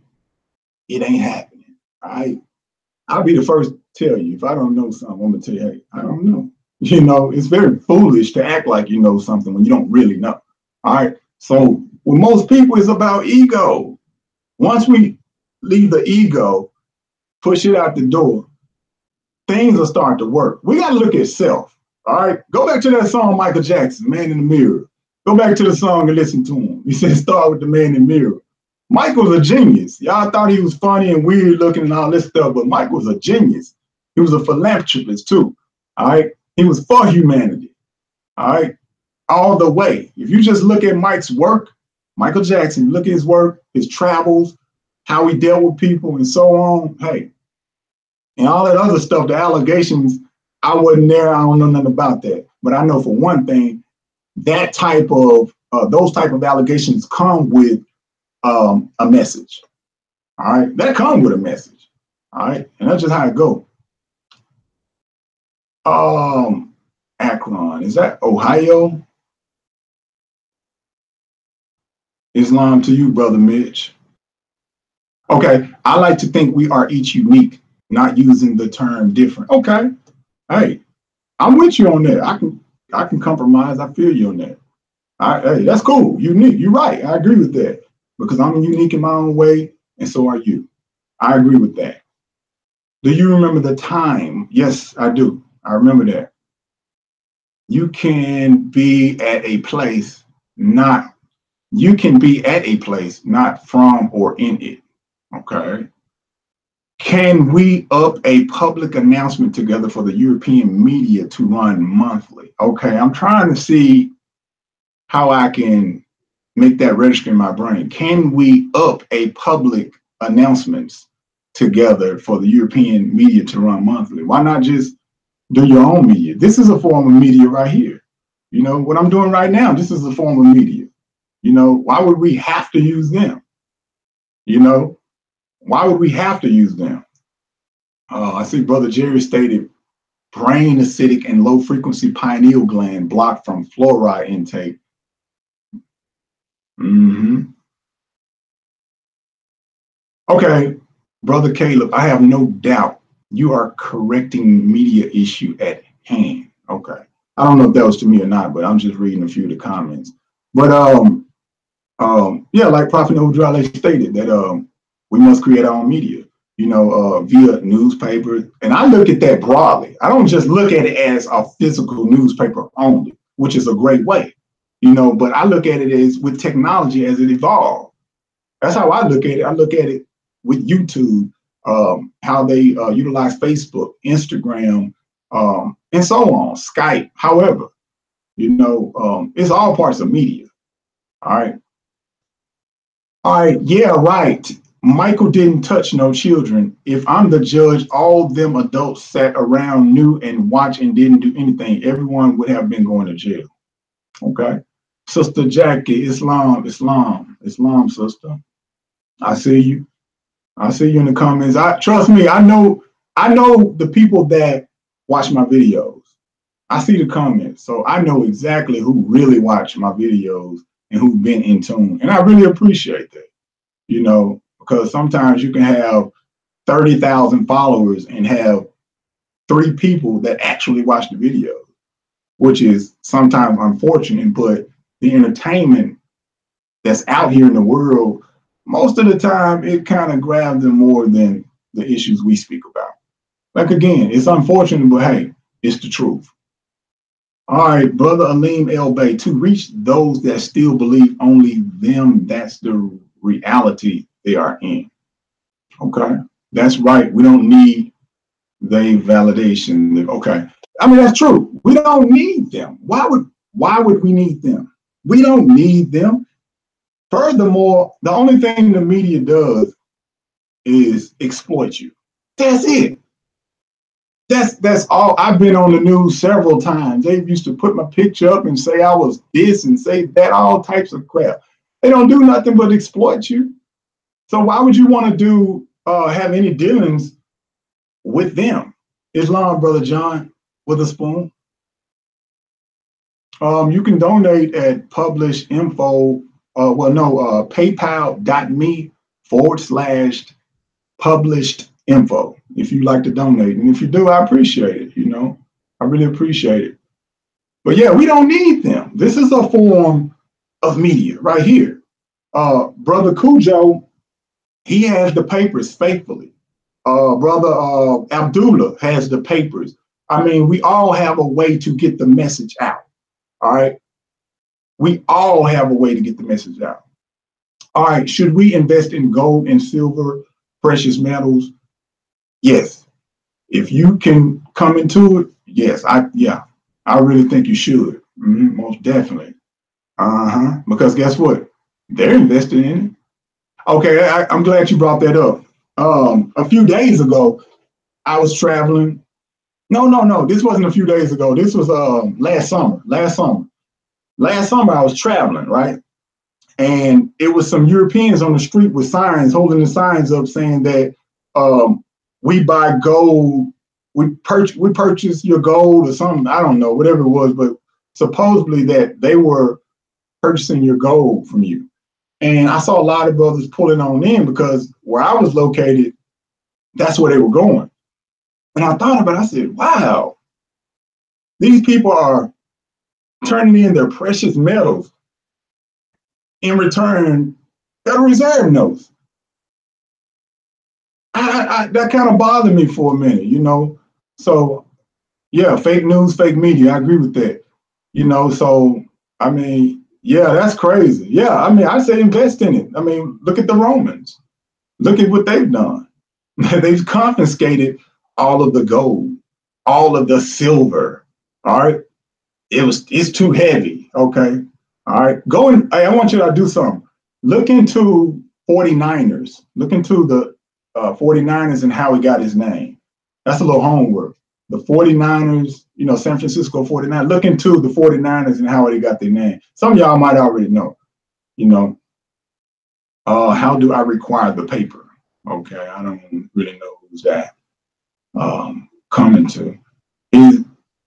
S2: it ain't happening. I'll be the first to tell you. If I don't know something, I'm gonna tell you, hey, I don't know. You know, it's very foolish to act like you know something when you don't really know. All right. So with most people, it's about ego. Once we leave the ego, push it out the door, things will start to work. We got to look at self. All right. Go back to that song, Michael Jackson, Man in the Mirror. Go back to the song and listen to him. He said, start with the man in the mirror. Mike was a genius. Y'all thought he was funny and weird looking and all this stuff, but Mike was a genius. He was a philanthropist too. All right. He was for humanity. All right. All the way. If you just look at Mike's work, Michael Jackson, look at his work, his travels, how he dealt with people and so on. Hey, and all that other stuff, the allegations, I wasn't there. I don't know nothing about that. But I know for one thing, that type of, those type of allegations come with a message. All right. That comes with a message. All right. And that's just how it goes. Akron, is that Ohio? Islam to you, Brother Mitch. Okay. I like to think we are each unique, not using the term different. Okay. Hey, I'm with you on that. I can compromise. I feel you on that. Hey, that's cool. Unique. You're right. I agree with that because I'm unique in my own way, and so are you. I agree with that. Do you remember the time? Yes, I do. I remember that. You can be at a place, not from or in it. Okay. Can we up a public announcement together for the European media to run monthly? Okay, I'm trying to see how I can make that register in my brain. Can we up a public announcements together for the European media to run monthly? Why not just do your own media? This is a form of media right here. You know, what I'm doing right now, this is a form of media. You know, why would we have to use them? You know, why would we have to use them? I see Brother Jerry stated brain acidic and low frequency pineal gland blocked from fluoride intake. Okay, Brother Caleb, I have no doubt you are correcting media issue at hand. Okay. I don't know if that was to me or not, but I'm just reading a few of the comments. But yeah, like Prophet Odrale stated that we must create our own media, you know, via newspapers. And I look at that broadly. I don't just look at it as a physical newspaper only, which is a great way, you know, but I look at it as with technology as it evolved. That's how I look at it. I look at it with YouTube how they utilize Facebook, Instagram, and so on, Skype. However, it's all parts of media. All right. All right. Yeah, right. Michael didn't touch no children. If I'm the judge, all them adults sat around, knew and watched and didn't do anything. Everyone would have been going to jail. Okay. Sister Jackie, Islam, sister. I see you. I see you in the comments. Trust me, I know the people that watch my videos. I see the comments. So I know exactly who really watch my videos and who've been in tune. And I really appreciate that, because sometimes you can have 30,000 followers and have 3 people that actually watch the video, which is sometimes unfortunate, but the entertainment that's out here in the world, most of the time, it kind of grabs them more than the issues we speak about. Like, again, it's unfortunate, but hey, it's the truth. All right, Brother Aleem El Bey, to reach those that still believe only them, that's the reality they are in. Okay, that's right. We don't need their validation. Okay, I mean, that's true. We don't need them. Why would we need them? We don't need them. Furthermore, the only thing the media does is exploit you. That's it. That's all. I've been on the news several times. They used to put my picture up and say I was this and say that, all types of crap. They don't do nothing but exploit you. So why would you want to have any dealings with them? Islam, Brother John, with a spoon. You can donate at PublishedInfo. PayPal.me/PublishedInfo if you'd like to donate. And if you do, I appreciate it. I really appreciate it. But yeah, we don't need them. This is a form of media right here. Brother Cujo, he has the papers faithfully. Brother Abdullah has the papers. I mean, we all have a way to get the message out. All right. We all have a way to get the message out. All right. Should we invest in gold and silver, precious metals? Yes. If you can come into it, yes. I really think you should. Most definitely. Because guess what? They're invested in it. Okay. I'm glad you brought that up. A few days ago, I was traveling. No. This wasn't a few days ago. This was last summer. Last summer, I was traveling, right? And it was some Europeans on the street with signs, holding the signs up saying that we buy gold, we purchase your gold or something. I don't know, whatever it was, but supposedly that they were purchasing your gold from you. And I saw a lot of brothers pulling on in because where I was located, that's where they were going. And I thought about it, I said, wow, these people are turning in their precious metals in return Federal Reserve notes. That kind of bothered me for a minute, So yeah, fake news, fake media. I agree with that. So I mean, yeah, that's crazy. Yeah, I mean, I say invest in it. I mean, look at the Romans. Look at what they've done. They've confiscated all of the gold, all of the silver. All right. It's too heavy. Okay. All right. I want you to do something. Look into 49ers. Look into the 49ers and how he got his name. That's a little homework. The 49ers, San Francisco 49ers. Look into the 49ers and how they got their name. Some of y'all might already know. How do I require the paper? Okay. I don't really know who's that coming to.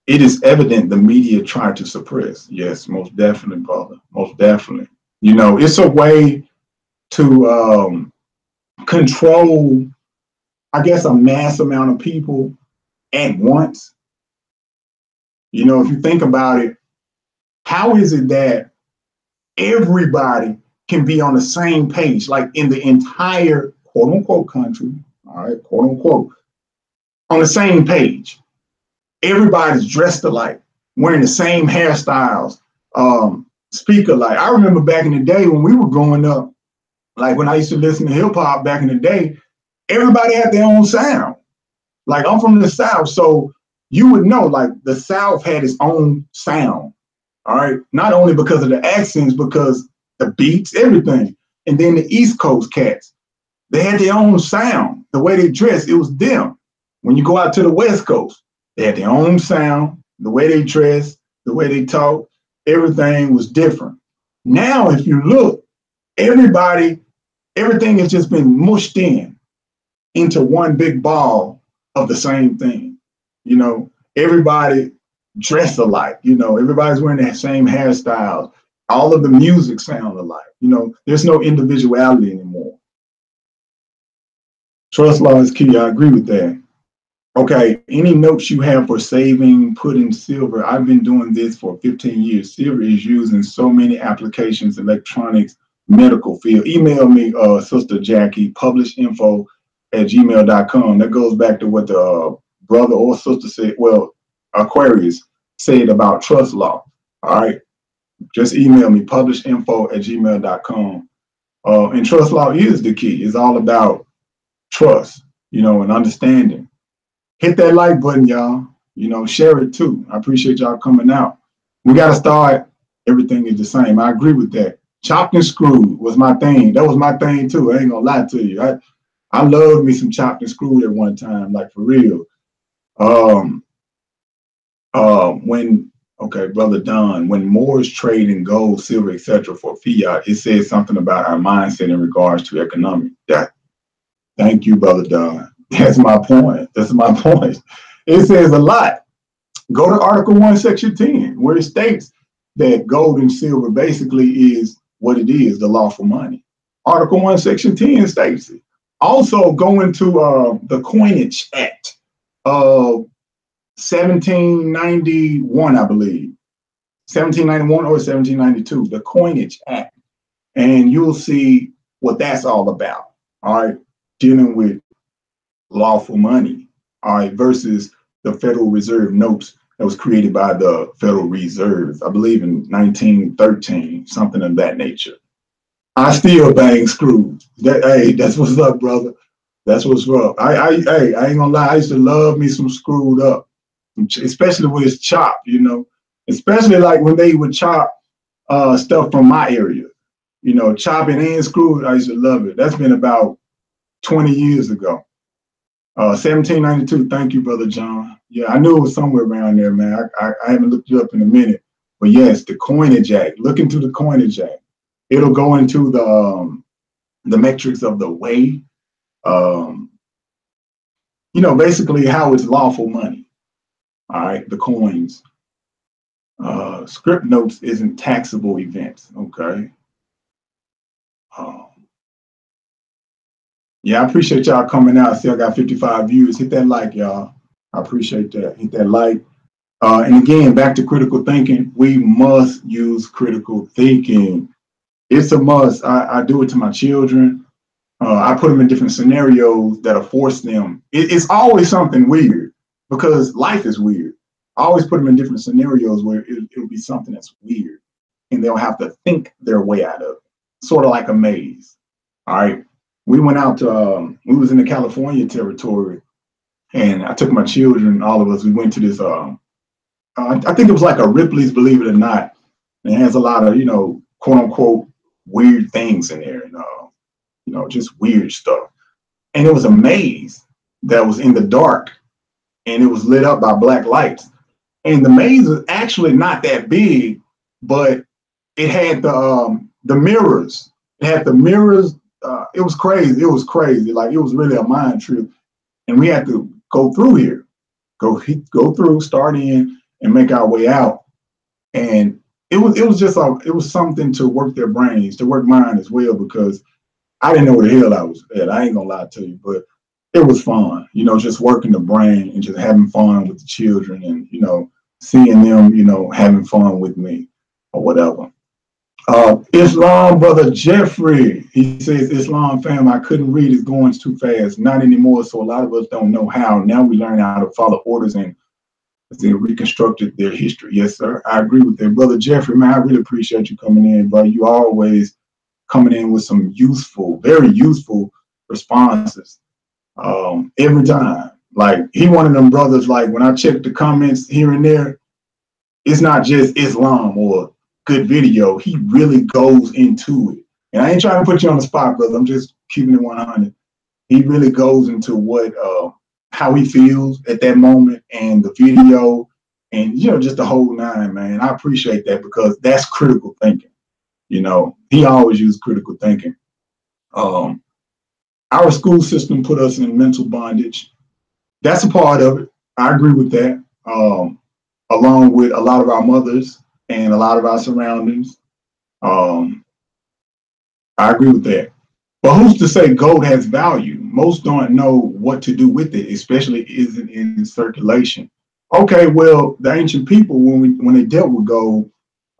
S2: It is evident the media tried to suppress. Yes, most definitely, brother. Most definitely. It's a way to control, I guess, a mass amount of people at once. If you think about it, how is it that everybody can be on the same page, like in the entire quote unquote country, all right, quote unquote, on the same page? Everybody's dressed alike, wearing the same hairstyles, speak alike. I remember back in the day when we were growing up, like when I used to listen to hip hop back in the day, everybody had their own sound. Like, I'm from the South, so you would know, like, the South had its own sound. All right. Not only because of the accents, because the beats, everything. And then the East Coast cats, they had their own sound. The way they dressed, it was them. When you go out to the West Coast, they had their own sound, the way they dressed, the way they talk, everything was different. Now, if you look, everything has just been mushed into one big ball of the same thing. You know, everybody dressed alike. You know, everybody's wearing the same hairstyles. All of the music sound alike. You know, there's no individuality anymore. Trust law is key. I agree with that. Okay, any notes you have for saving, putting silver? I've been doing this for 15 years. Silver is used in so many applications, electronics, medical field. Email me, Sister Jackie, PublishedInfo@gmail.com. That goes back to what the brother or sister said, well, Aquarius said about trust law. All right, just email me, PublishedInfo@gmail.com. And trust law is the key. It's all about trust, you know, and understanding. Hit that like button, y'all. You know, share it too. I appreciate y'all coming out. We got to start. Everything is the same. I agree with that. Chopped and screwed was my thing. That was my thing too. I ain't gonna lie to you. I loved me some chopped and screwed at one time, like for real. Okay, Brother Don, when Moors trade in gold, silver, etc. for fiat, it says something about our mindset in regards to economic. Thank you, Brother Don. That's my point. That's my point. It says a lot. Go to Article 1, Section 10, where it states that gold and silver basically is what it is, the lawful money. Article 1, Section 10 states it. Also, go into the Coinage Act of 1791, I believe. 1791 or 1792, the Coinage Act. And you'll see what that's all about. All right, dealing with lawful money, all right, versus the Federal Reserve notes that was created by the Federal Reserve, I believe in 1913, something of that nature. I still bang screws. Hey, that's what's up, brother. That's what's up. I ain't gonna lie, I used to love me some screwed up, especially when it's chopped, you know, especially like when they would chop stuff from my area, you know, chopping and screwed. I used to love it. That's been about 20 years ago. 1792. Thank you, Brother John. Yeah, I knew it was somewhere around there, man. I haven't looked you up in a minute, but yes, the Coinage Act. Look into the Coinage Act. It'll go into the metrics of the way, you know, basically how it's lawful money. All right, the coins. Script notes isn't taxable events. Okay. Yeah, I appreciate y'all coming out. I still got 55 views. Hit that like, y'all. I appreciate that. Hit that like. And again, back to critical thinking. We must use critical thinking. It's a must. I do it to my children. I put them in different scenarios that'll force them. It's always something weird because life is weird. I always put them in different scenarios where it'll be something that's weird and they'll have to think their way out of it. Sort of like a maze. All right. We went out to, we was in the California territory and I took my children, all of us, we went to this, I think it was like a Ripley's, believe it or not. And it has a lot of, you know, quote unquote, weird things in there, you know, just weird stuff. And it was a maze that was in the dark and it was lit up by black lights. And the maze is actually not that big, but it had the mirrors. It had the mirrors. It was crazy. It was crazy. Like, it was really a mind trip. And we had to go through here, go through, start in, and make our way out. And it was something to work their brains, to work mine as well, because I didn't know where the hell I was at. I ain't gonna lie to you, but it was fun, you know, just working the brain and just having fun with the children and, you know, seeing them, you know, having fun with me or whatever. Islam, Brother Jeffrey, he says, Islam fam, I couldn't read, it's going too fast. Not anymore, so a lot of us don't know how. Now we learn how to follow orders and they reconstructed their history. Yes, sir, I agree with that. Brother Jeffrey, man, I really appreciate you coming in, bro. You always coming in with some useful, very useful responses. every time. Like, he one of them brothers, like, when I check the comments here and there, it's not just Islam or good video. He really goes into it. And I ain't trying to put you on the spot, brother. I'm just keeping it 100. He really goes into what, how he feels at that moment and the video and, you know, just the whole nine, man. I appreciate that because that's critical thinking. You know, he always used critical thinking. Our school system put us in mental bondage. That's a part of it. I agree with that. Along with a lot of our mothers and a lot of our surroundings. I agree with that. But who's to say gold has value? Most don't know what to do with it, especially isn't in circulation. Okay, well, the ancient people, when they dealt with gold,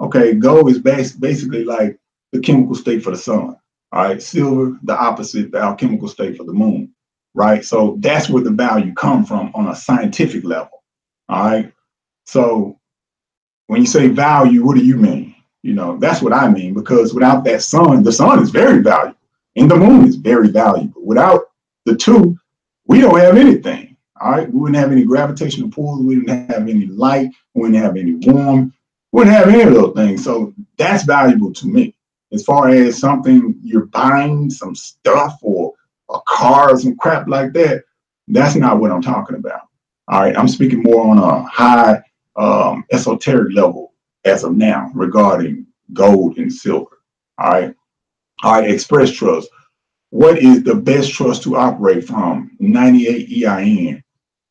S2: okay, gold is basically like the chemical state for the sun. All right, silver, the opposite, the alchemical state for the moon. Right, so that's where the value come from on a scientific level. All right, so when you say value, what do you mean? You know, that's what I mean, because without that sun, the sun is very valuable and the moon is very valuable. Without the two, we don't have anything. All right, we wouldn't have any gravitational pulls, we didn't have any light, we wouldn't have any warmth, we wouldn't have any of those things. So that's valuable to me. As far as something you're buying, some stuff or a car or some crap like that, that's not what I'm talking about. All right, I'm speaking more on a high esoteric level as of now regarding gold and silver. All right, Express Trust. What is the best trust to operate from? 98 EIN.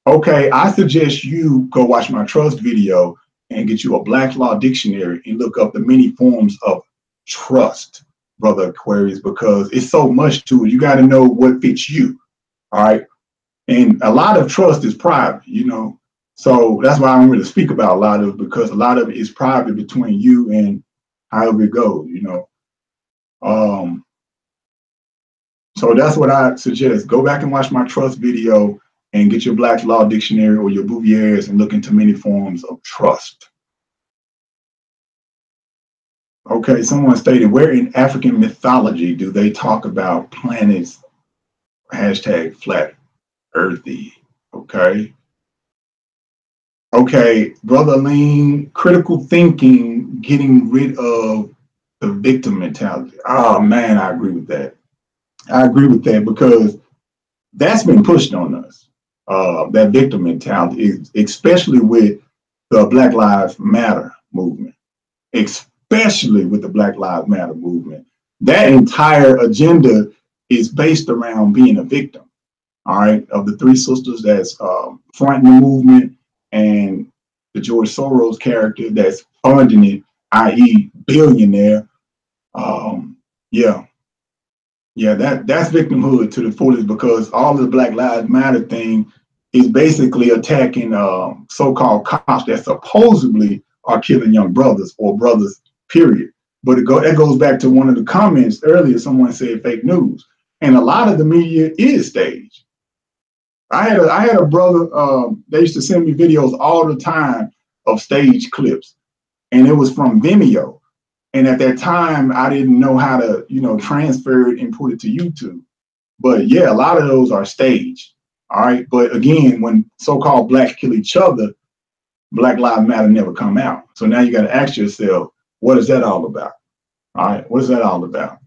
S2: Okay, I suggest you go watch my trust video and get you a Black Law Dictionary and look up the many forms of trust, brother Aquarius, because it's so much to it. You got to know what fits you. All right. And a lot of trust is private, you know. So that's why I don't really speak about a lot of it, because a lot of it is private between you and however it goes, you know. So that's what I suggest. Go back and watch my trust video and get your Black Law Dictionary or your Bouvier's and look into many forms of trust. Okay, someone stated, where in African mythology do they talk about planets, hashtag flat earthy? Okay. Okay, Brother Lean, critical thinking, getting rid of the victim mentality. Oh man, I agree with that. I agree with that because that's been pushed on us. That victim mentality, especially with the Black Lives Matter movement, especially with the Black Lives Matter movement. That entire agenda is based around being a victim. All right, of the three sisters that's fronting the movement and the George Soros character that's funding it, i.e. billionaire. Yeah, that's victimhood to the fullest, because all of the Black Lives Matter thing is basically attacking so-called cops that supposedly are killing young brothers or brothers, period. But that goes back to one of the comments earlier. Someone said fake news, and a lot of the media is staged. I had a brother, they used to send me videos all the time of stage clips, and it was from Vimeo. And at that time, I didn't know how to, you know, transfer it and put it to YouTube. But yeah, a lot of those are staged. All right. But again, when so-called blacks kill each other, Black Lives Matter never come out. So now you got to ask yourself, what is that all about? All right. What is that all about?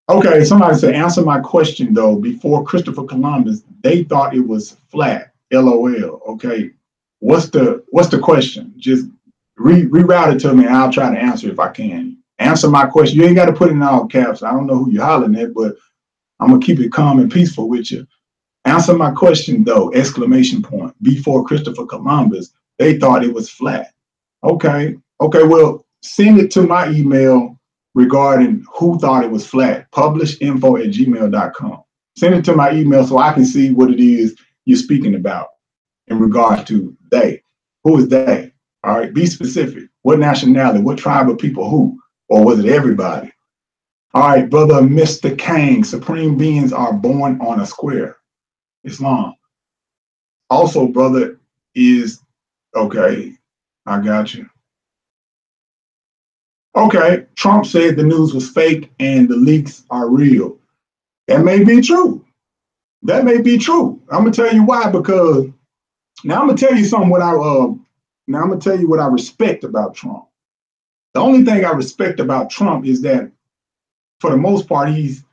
S2: Okay, somebody said, answer my question though. Before Christopher Columbus, they thought it was flat. LOL. Okay, what's the question? Just reroute it to me, and I'll try to answer if I can. Answer my question. You ain't got to put it in all caps. I don't know who you're hollering at, but I'm gonna keep it calm and peaceful with you. Answer my question though! Exclamation point. Before Christopher Columbus, they thought it was flat. Okay. Okay. Well, send it to my email regarding who thought it was flat, PublishedInfo@gmail.com. Send it to my email so I can see what it is you're speaking about in regard to they. Who is they? All right, be specific. What nationality, what tribe of people, who? Or was it everybody? All right, brother Mr. Kang, supreme beings are born on a square. Islam. Also, brother, is, okay, I got you. Okay, Trump said the news was fake and the leaks are real. That may be true. That may be true. I'm gonna tell you why, because now I'm gonna tell you something what I now I'm gonna tell you what I respect about Trump. The only thing I respect about Trump is that for the most part, he's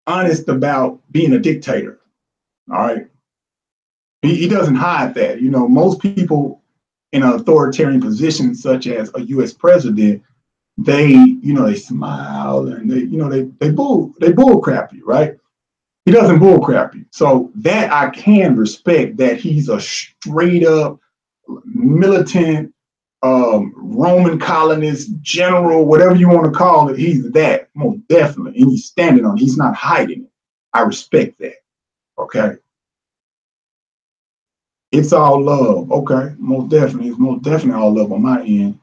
S2: honest about being a dictator. All right. He doesn't hide that. You know, most people in an authoritarian position, such as a US president, they smile and they bull crap you, right? He doesn't bull crap you. So that I can respect, that he's a straight up militant Roman colonist general, whatever you want to call it. He's that, most definitely, and he's standing on it. He's not hiding it. I respect that. Okay. It's all love. Okay. Most definitely. It's most definitely all love on my end.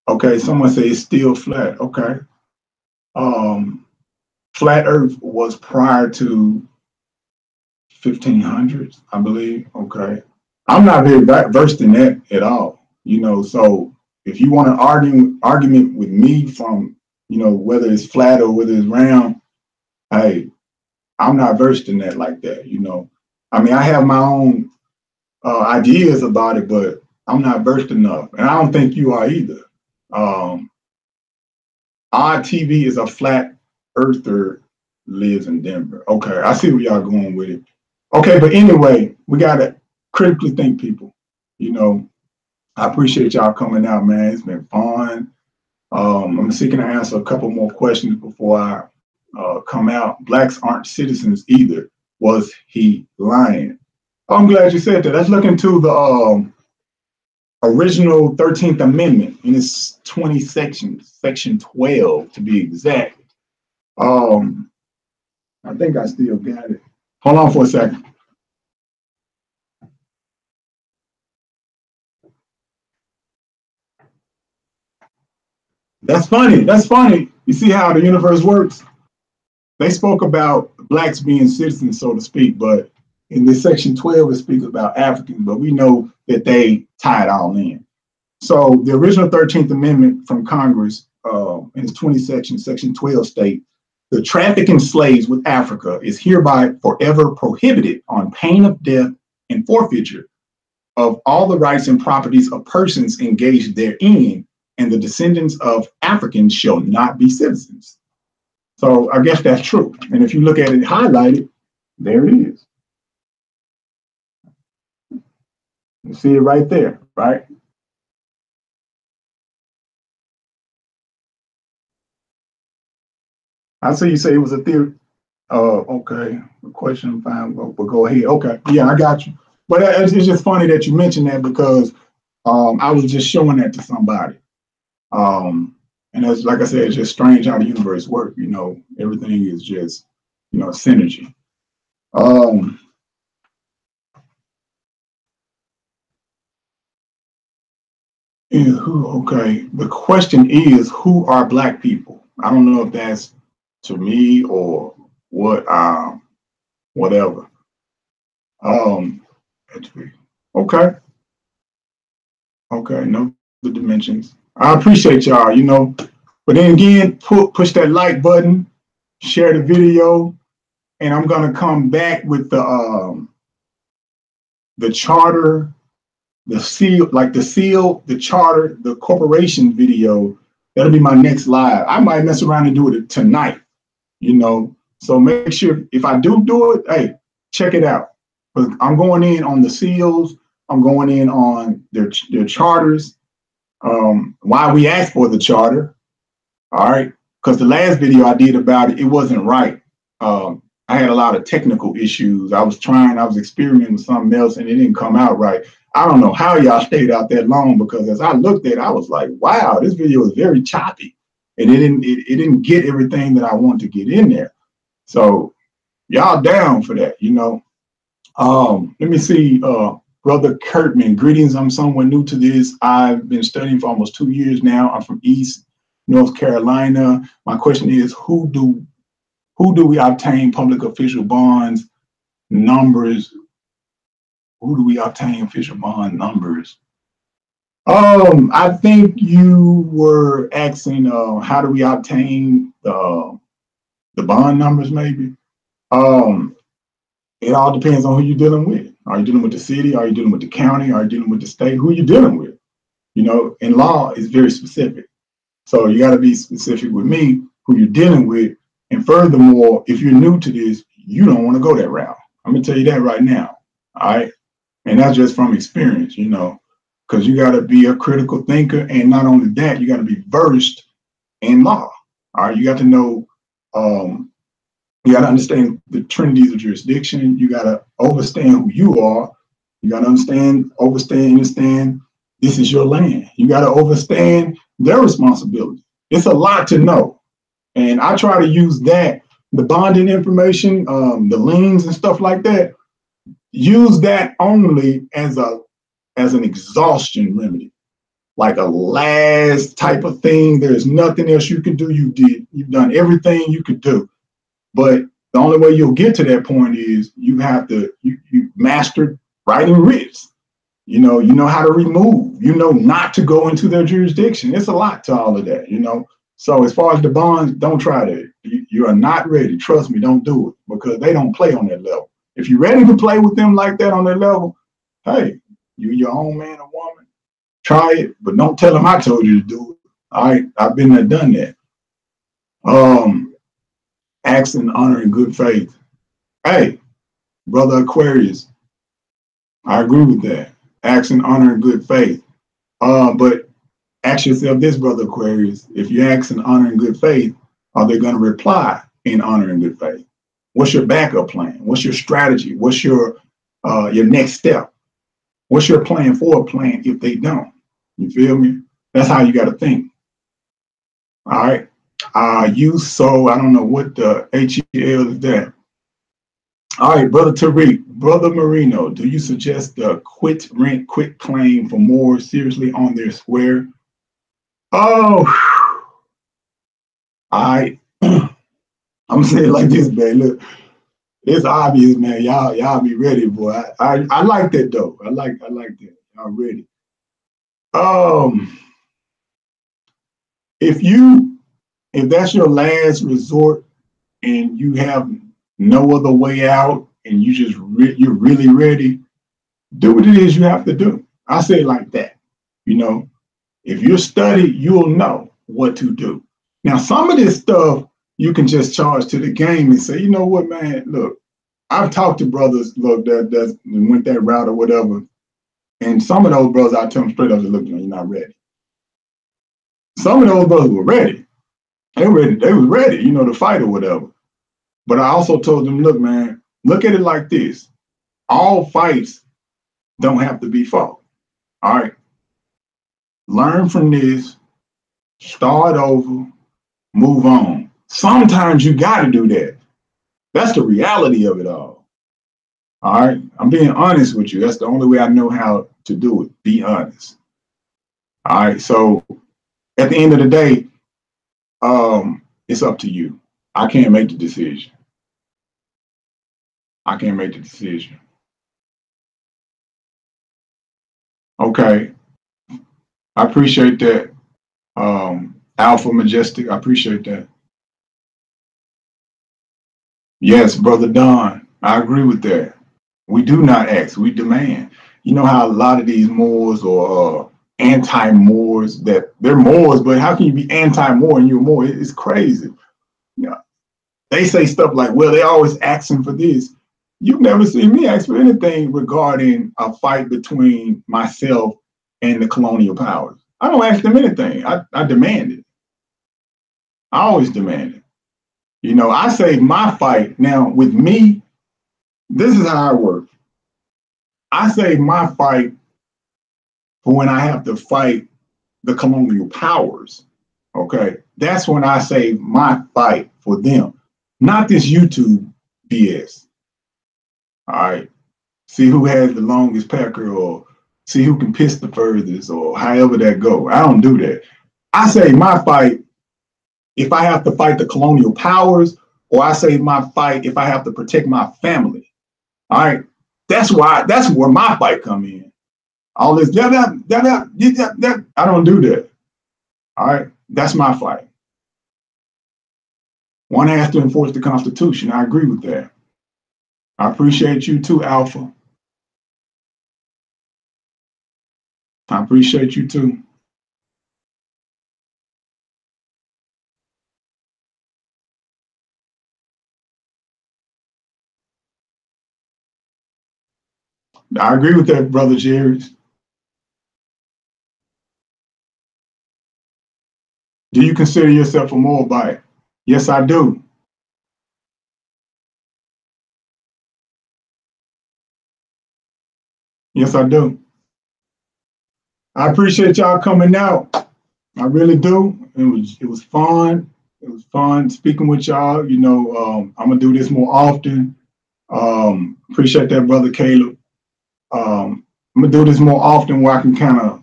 S2: Okay. Someone say it's still flat. Okay. Flat Earth was prior to 1500s, I believe. Okay. I'm not very versed in that at all. You know, so if you want an argument with me from, whether it's flat or whether it's round, hey, I'm not versed in that like that. You know, I mean, I have my own ideas about it, but I'm not versed enough, and I don't think you are either. Odd TV is a flat earther, lives in Denver. Okay, I see where y'all going with it. Okay, but anyway, we gotta critically think, people. You know, I appreciate y'all coming out, man. It's been fun. I'm seeking to answer a couple more questions before I come out. Blacks aren't citizens either. Was he lying? I'm glad you said that. Let's look into the original 13th Amendment in its 20 sections, section 12 to be exact. I think I still got it. Hold on for a second. That's funny. That's funny. You see how the universe works? They spoke about blacks being citizens, so to speak, but in this section 12, it speaks about Africans, but we know that they tie it all in. So the original 13th Amendment from Congress, in its 20 sections, section 12 states, the traffic in slaves with Africa is hereby forever prohibited on pain of death and forfeiture of all the rights and properties of persons engaged therein, and the descendants of Africans shall not be citizens. So I guess that's true. And if you look at it highlighted, there it is. You see it right there, right? I see you say it was a theory. Okay. The question, fine, but go ahead. Okay. Yeah, I got you. But it's just funny that you mentioned that, because I was just showing that to somebody. And as like I said, it's just strange how the universe works. You know, everything is just, synergy. Okay. The question is, who are black people? I don't know if that's to me or what, whatever. Okay. Okay. No, the dimensions. I appreciate y'all, but then again, push that like button, share the video, and I'm gonna come back with the charter, the seal, the charter, the corporation video. That'll be my next live. I might mess around and do it tonight, So make sure if I do it, hey, check it out. But I'm going in on the seals. I'm going in on their charters. Why we asked for the charter. All right. Because the last video I did about it, it wasn't right. I had a lot of technical issues. I was experimenting with something else and it didn't come out right. I don't know how y'all stayed out that long, because as I looked at it, I was like, wow, this video is very choppy. And it didn't get everything that I want to get in there. So y'all down for that, Let me see, Brother Kurtman, greetings. I'm somewhat new to this. I've been studying for almost 2 years now. I'm from East North Carolina. My question is, who do we obtain public official bonds numbers? Who do we obtain official bond numbers? I think you were asking, how do we obtain the bond numbers, maybe? It all depends on who you're dealing with. Are you dealing with the city? Are you dealing with the county? Are you dealing with the state? Who are you dealing with? You know, and law is very specific. So you got to be specific with me, who you're dealing with. And furthermore, if you're new to this, you don't want to go that route. I'm going to tell you that right now. All right. And that's just from experience, you know, because you got to be a critical thinker. And not only that, you got to be versed in law. All right. You got to know, you got to understand the trinities of jurisdiction. You got to understand who you are. You got to understand this is your land. You got to understand their responsibility. It's a lot to know. And I try to use that, the bonding information, the liens and stuff like that, use that only as an exhaustion remedy, like a last type of thing. There's nothing else you can do. You've done everything you could do. But the only way you'll get to that point is you mastered writing writs. You know how to remove, not to go into their jurisdiction. It's a lot to all of that, So as far as the bonds, don't try that. You are not ready. Trust me, don't do it, because they don't play on that level. If you're ready to play with them like that on that level, hey, you're your own man or woman. Try it, but don't tell them I told you to do it. All right, I've been there, done that. Acts in honor and good faith. Hey, brother Aquarius, I agree with that. Acts in honor and good faith. But ask yourself this, brother Aquarius, if you ask in honor and good faith, are they going to reply in honor and good faith? What's your backup plan? What's your strategy? What's your next step? What's your plan for a plan if they don't? You feel me? That's how you got to think. All right. I don't know what the HEL is that. All right, brother Tariq, brother Moreno, do you suggest the quit rent quit claim for Moor seriously on their square? Oh, I'm saying it like this, man. Look, it's obvious, man. Y'all be ready, boy. I like that though. I like that. Y'all ready? If that's your last resort and you have no other way out and you're really ready, do what it is you have to do. I say it like that. If you study, you'll know what to do. Now, some of this stuff you can just charge to the game and say, you know what, man, look, I've talked to brothers, look, that went that route or whatever. And some of those brothers, I tell them straight up, look, you're not ready. Some of those brothers were ready. They was ready, to fight or whatever. But I also told them, look, man, look at it like this. All fights don't have to be fought. All right. Learn from this, start over, move on. Sometimes you got to do that. That's the reality of it all. All right. I'm being honest with you. That's the only way I know how to do it. Be honest. All right. So at the end of the day, it's up to you. I can't make the decision. Okay. I appreciate that. Alpha Majestic, I appreciate that. Yes, Brother Don, I agree with that. We do not ask, we demand. You know how a lot of these Moors or anti-Moors, that they're Moors, but how can you be anti-Moor and you're Moor? It's crazy. They say stuff like, well, they always asking for this. You've never seen me ask for anything regarding a fight between myself and the colonial powers. I don't ask them anything. I demand it. I always demand it. I say my fight. Now, with me, this is how I work. I save my fight for when I have to fight the colonial powers. Okay. That's when I save my fight for them, not this YouTube BS. All right. See who has the longest pecker, or see who can piss the furthest, or however that go. I don't do that. I save my fight if I have to fight the colonial powers, or I save my fight if I have to protect my family. All right. That's where my fight come in. All this, I don't do that. All right. That's my fight. One has to enforce the Constitution. I agree with that. I appreciate you too, Alpha. I appreciate you too. I agree with that, Brother Jerry. Do you consider yourself a Moabite? Yes, I do. Yes, I do. I appreciate y'all coming out. I really do. It was fun. It was fun speaking with y'all. I'm gonna do this more often. Appreciate that, Brother Caleb. I'm gonna do this more often where I can kind of,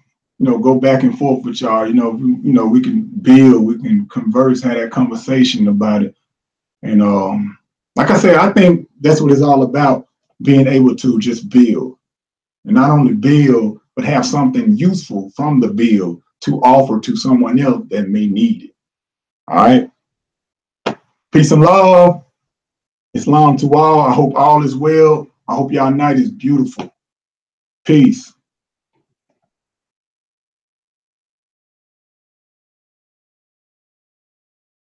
S2: go back and forth with y'all. We can build, we can converse, have that conversation about it. And like I said, I think that's what it's all about, being able to just build. And not only build, but have something useful from the build to offer to someone else that may need it. All right. Peace and love. Islam to all. I hope all is well. I hope y'all night is beautiful. Peace.